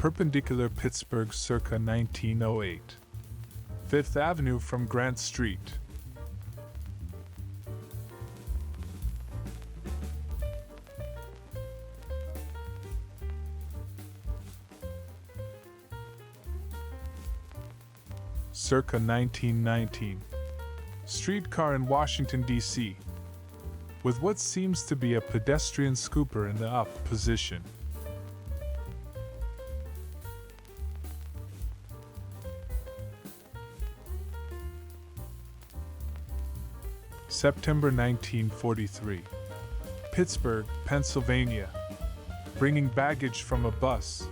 Perpendicular Pittsburgh circa 1908. 5th Avenue from Grant Street. Circa 1919. Streetcar in Washington, D.C. with what seems to be a pedestrian scooper in the up position. September 1943. Pittsburgh, Pennsylvania. Bringing baggage from a bus.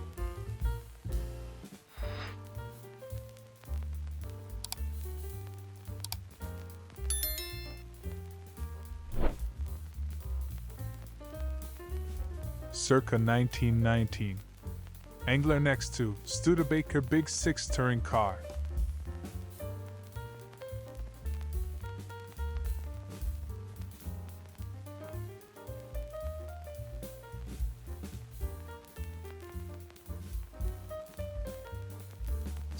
Circa 1919. Angler next to Studebaker Big 6 touring car.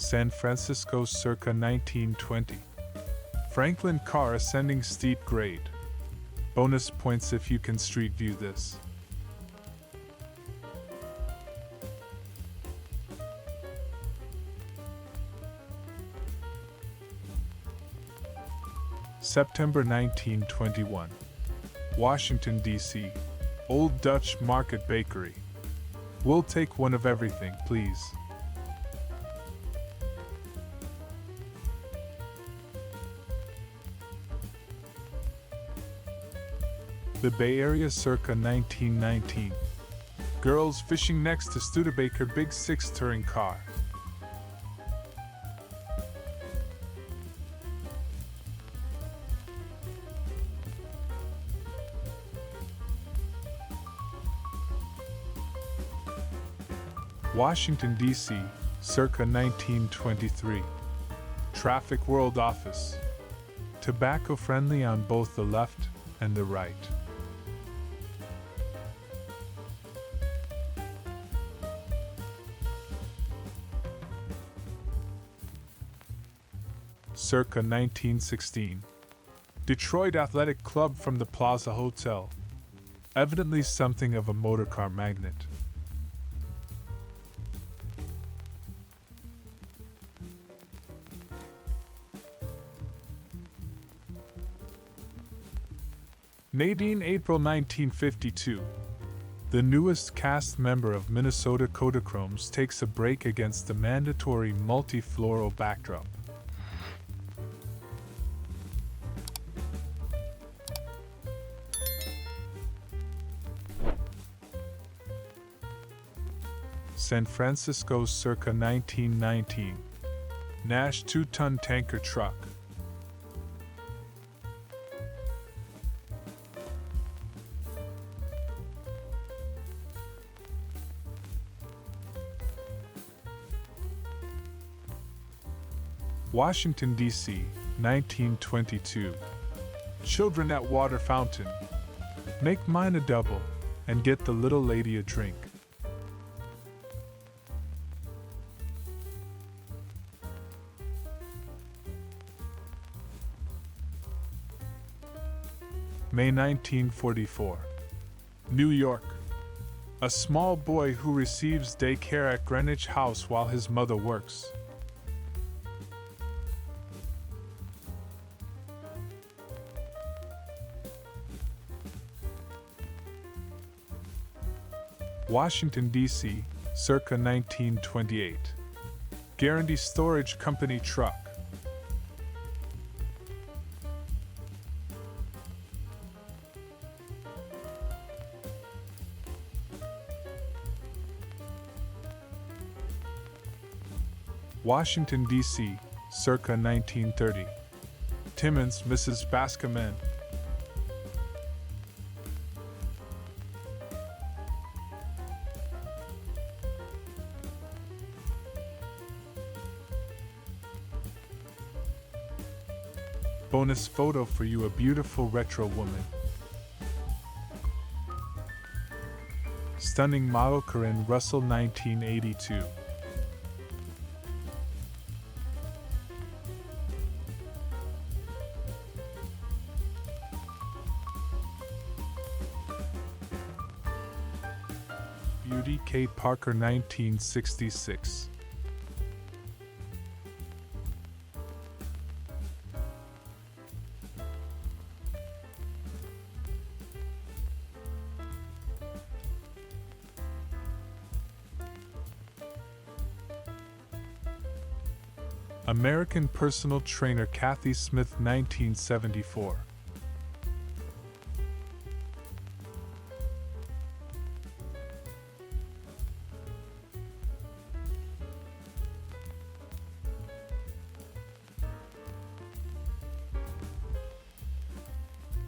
San Francisco circa 1920. Franklin car ascending steep grade. Bonus points if you can street view this. September 1921. Washington, D.C. Old Dutch Market Bakery. We'll take one of everything, please. The Bay Area circa 1919. Girls fishing next to Studebaker Big Six touring car. Washington, D.C., circa 1923. Traffic World Office. Tobacco friendly on both the left and the right. Circa 1916. Detroit Athletic Club from the Plaza Hotel. Evidently something of a motorcar magnet. Nadine, April 1952. The newest cast member of Minnesota Kodachromes takes a break against the mandatory multi-floral backdrop. San Francisco circa 1919. Nash 2-ton tanker truck. Washington, D.C., 1922. Children at water fountain. Make mine a double, and get the little lady a drink. May 1944. New York. A small boy who receives daycare at Greenwich House while his mother works. Washington, D.C., circa 1928. Guarantee Storage Company truck. Washington, D.C., circa 1930. Timmons, Mrs. Bascombe. Bonus photo for you, a beautiful retro woman. Stunning model Corinne Russell, 1982. Beauty Kate Parker, 1966. American personal trainer Kathy Smith, 1974.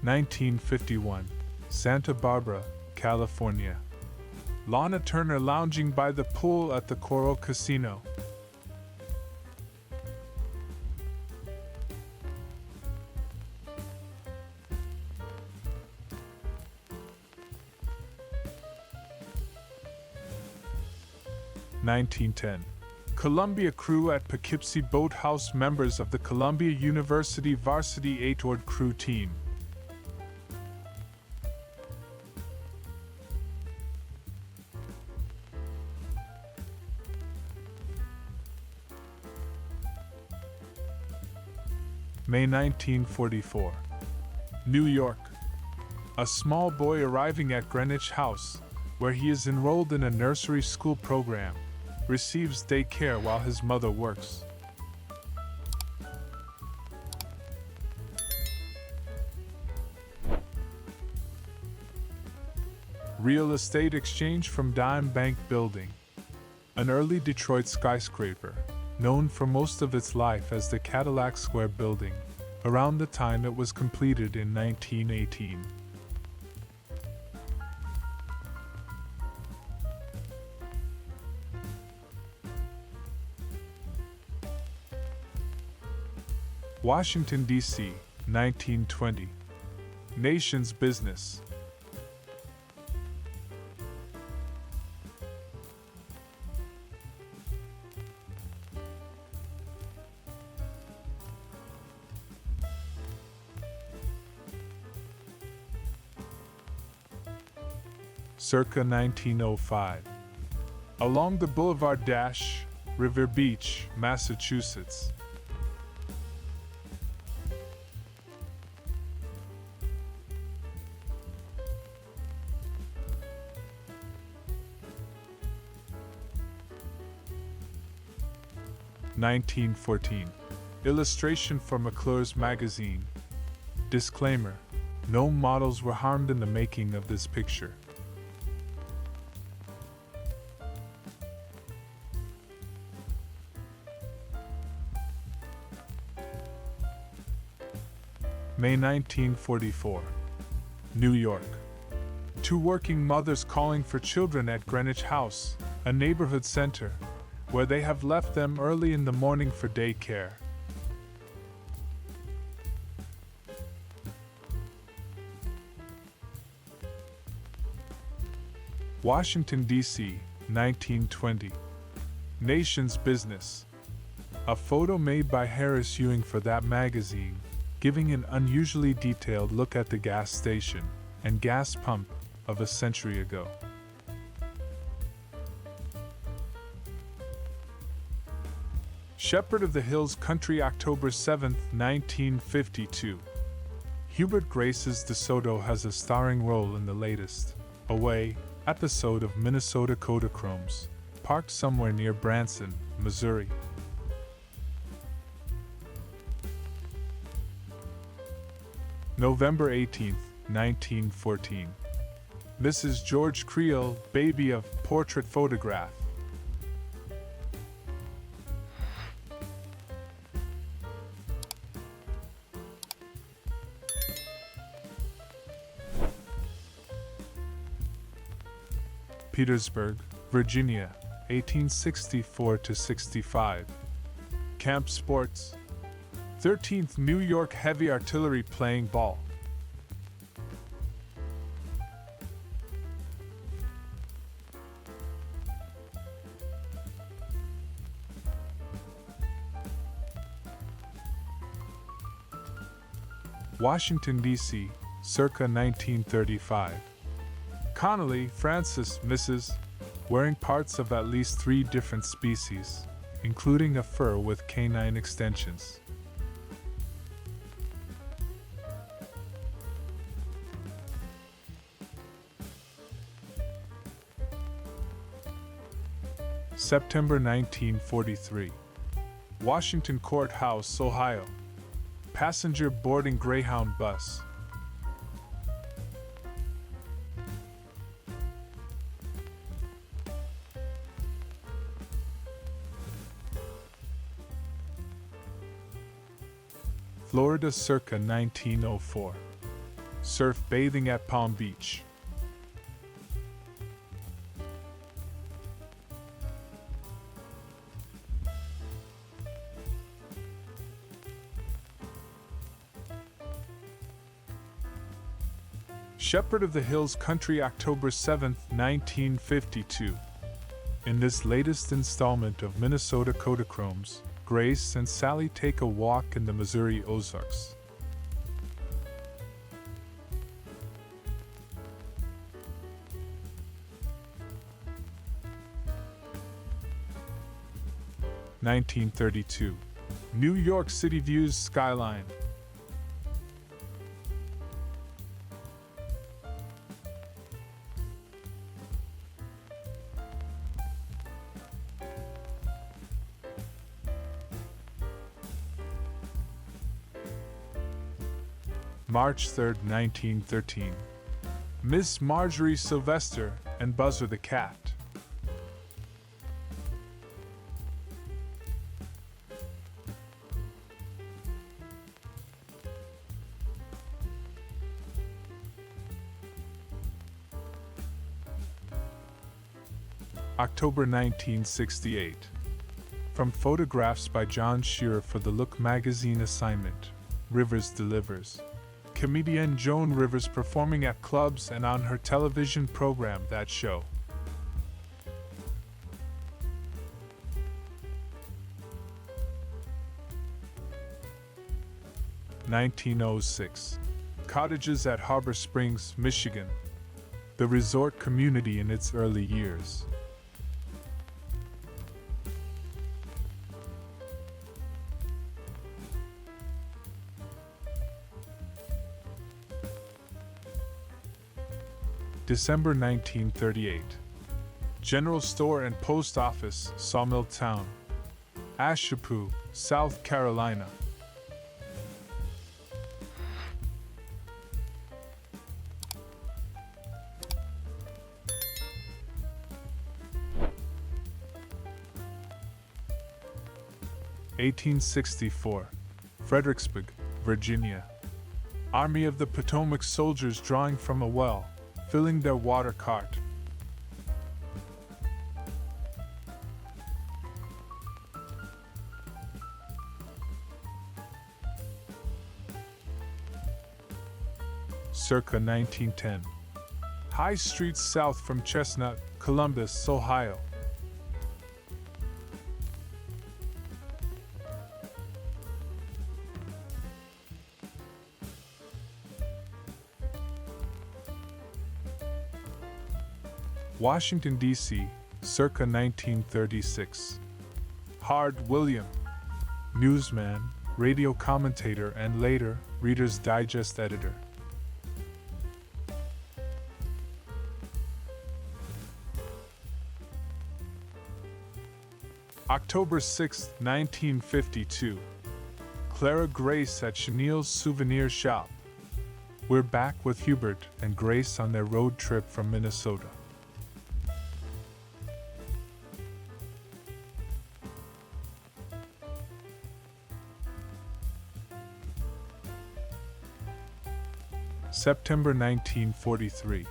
(1951) Santa Barbara, California. Lana Turner lounging by the pool at the Coral Casino. (1910) Columbia crew at Poughkeepsie Boathouse, members of the Columbia University Varsity 8-oared crew team. May 1944. New York. A small boy arriving at Greenwich House, where he is enrolled in a nursery school program, receives daycare while his mother works. Real estate exchange from Dime Bank Building, an early Detroit skyscraper, known for most of its life as the Cadillac Square Building, around the time it was completed in 1918. Washington, D.C., 1920. Nation's business. Circa 1905. Along the Boulevard River Beach, Massachusetts. (1914). Illustration for McClure's magazine. Disclaimer: no models were harmed in the making of this picture. May 1944. New York. Two working mothers calling for children at Greenwich House, a neighborhood center, where they have left them early in the morning for daycare. Washington, D.C., 1920. Nation's business. A photo made by Harris Ewing for that magazine, giving an unusually detailed look at the gas station and gas pump of a century ago. Shepherd of the Hills Country, October 7, 1952. Hubert Grace's DeSoto has a starring role in the latest Away episode of Minnesota Kodachromes, parked somewhere near Branson, Missouri. November 18, 1914. Mrs. George Creel, baby of portrait photograph. Petersburg, Virginia, 1864–65. Camp Sports. 13th New York Heavy Artillery playing ball. Washington, D.C., circa 1935. Connolly, Francis, Mrs., wearing parts of at least 3 different species, including a fur with canine extensions. September 1943. Washington Courthouse, Ohio. Passenger boarding Greyhound bus. Florida, circa 1904. Surf bathing at Palm Beach. Shepherd of the Hills Country, October 7, 1952. In this latest installment of Minnesota Kodachromes, Grace and Sally take a walk in the Missouri Ozarks. (1932). New York City views skyline. March 3, 1913. Miss Marjorie Sylvester, and Buzzer the cat. October 1968. From photographs by John Shearer for the Look magazine assignment, Rivers delivers. Comedian Joan Rivers performing at clubs and on her television program That Show. (1906) Cottages at Harbor Springs, Michigan. The resort community in its early years. December 1938. General Store and Post Office, Sawmill Town, Ashepoo, South Carolina. (1864) Fredericksburg, Virginia. Army of the Potomac soldiers drawing from a well, filling their water cart. Circa 1910. High Street south from Chestnut, Columbus, Ohio. Washington, D.C., circa 1936. Hard William, newsman, radio commentator, and later, Reader's Digest editor. October 6, 1952. Clara Grace at Chenille's Souvenir Shop. We're back with Hubert and Grace on their road trip from Minnesota. September 1943.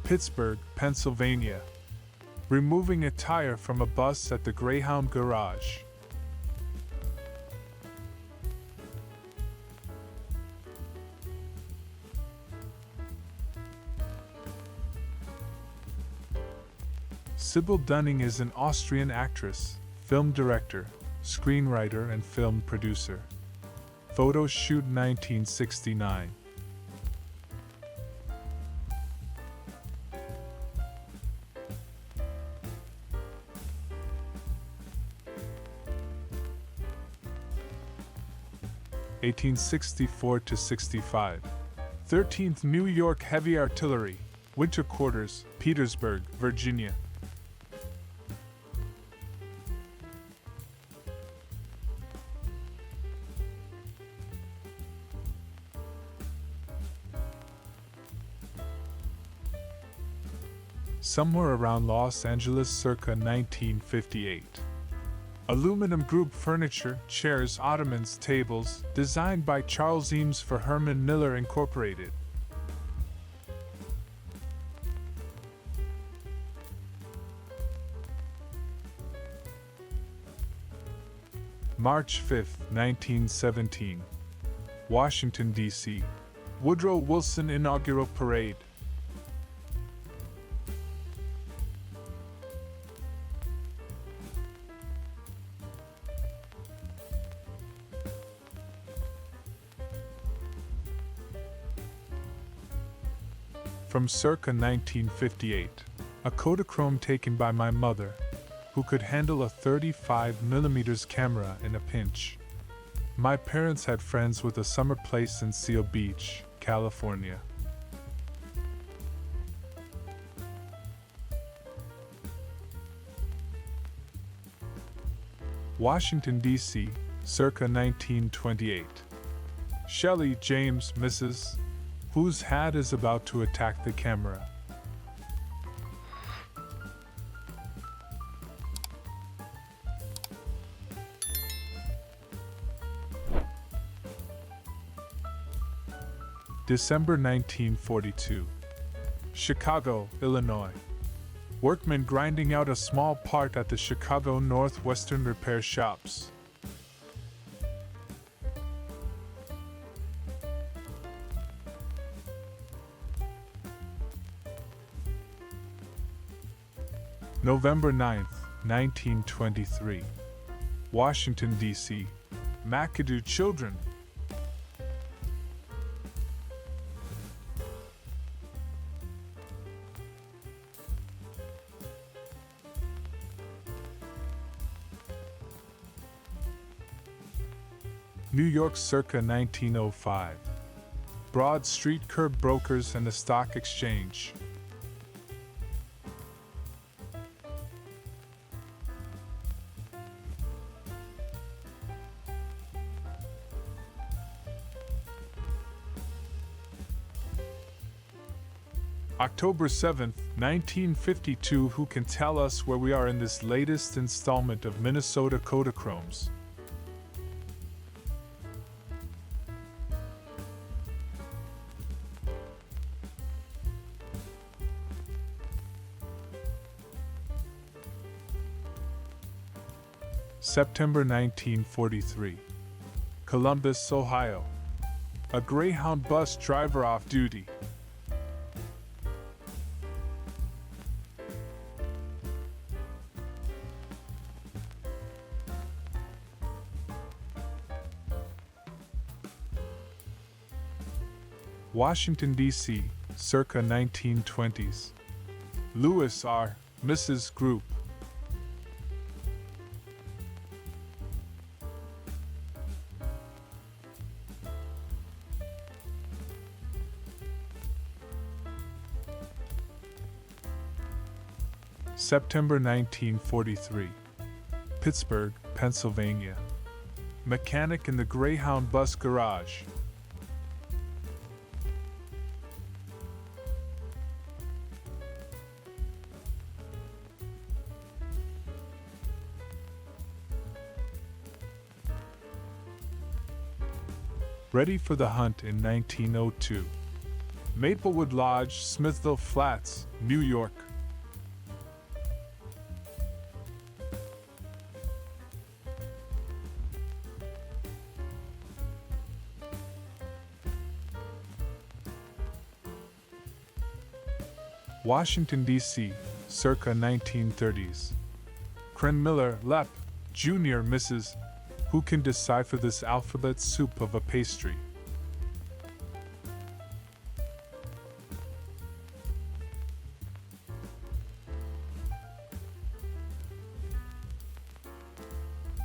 Pittsburgh, Pennsylvania. Removing a tire from a bus at the Greyhound garage. Sybil Dunning is an Austrian actress, film director, screenwriter, and film producer. Photo shoot 1969. (1864–65). 13th New York Heavy Artillery, Winter Quarters, Petersburg, Virginia. Somewhere around Los Angeles circa 1958. Aluminum group furniture, chairs, ottomans, tables, designed by Charles Eames for Herman Miller Incorporated. March 5, 1917. Washington, D.C. Woodrow Wilson Inaugural Parade. From circa 1958, a Kodachrome taken by my mother, who could handle a 35mm camera in a pinch. My parents had friends with a summer place in Seal Beach, California. Washington, D.C., circa 1928. Shelley, James, Mrs. whose hat is about to attack the camera. December 1942. Chicago, Illinois. Workmen grinding out a small part at the Chicago Northwestern repair shops. November 9th, 1923. Washington, D.C. McAdoo children. New York circa 1905. Broad Street curb brokers and the stock exchange. October 7th, 1952. Who can tell us where we are in this latest installment of Minnesota Kodachromes? September 1943. Columbus, Ohio. A Greyhound bus driver off duty. Washington, D.C., circa 1920s. Lewis R. Mrs. Group. September 1943. Pittsburgh, Pennsylvania. Mechanic in the Greyhound bus garage. Ready for the hunt in 1902. Maplewood Lodge, Smithville Flats, New York. Washington, D.C., circa 1930s. Crenmiller, Lepp, Jr. Mrs. Who can decipher this alphabet soup of a pastry?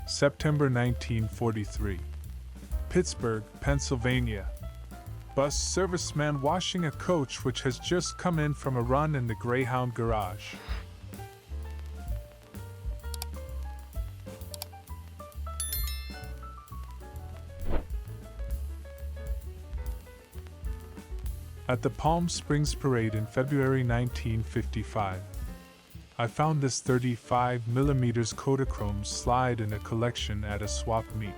September 1943. Pittsburgh, Pennsylvania. Bus serviceman washing a coach which has just come in from a run in the Greyhound garage. At the Palm Springs Parade in February 1955, I found this 35mm Kodachrome slide in a collection at a swap meet.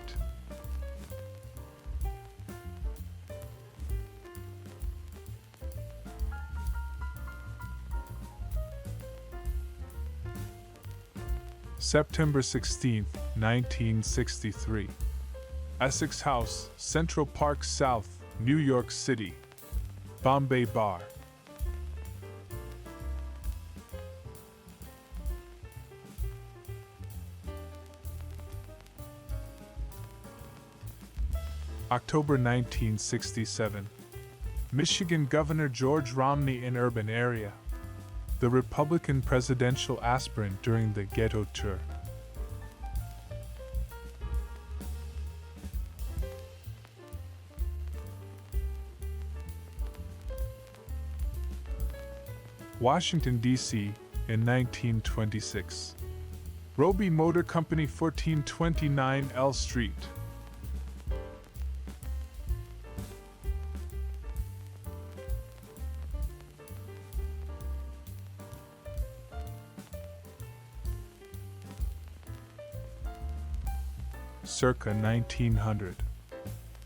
September 16, 1963. Essex House, Central Park South, New York City. Bombay Bar. October 1967. Michigan Governor George Romney in urban area. The Republican presidential aspirant during the Ghetto Tour. Washington, D.C. in 1926. Roby Motor Company, 1429 L Street. circa 1900.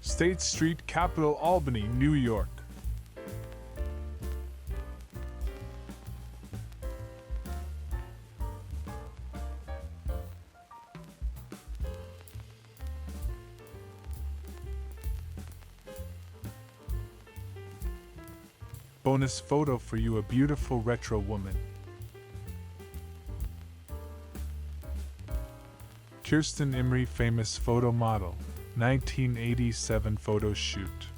State Street, Capitol, Albany, New York. Bonus photo for you, a beautiful retro woman. Kirsten Imrie, famous photo model, 1987 photo shoot.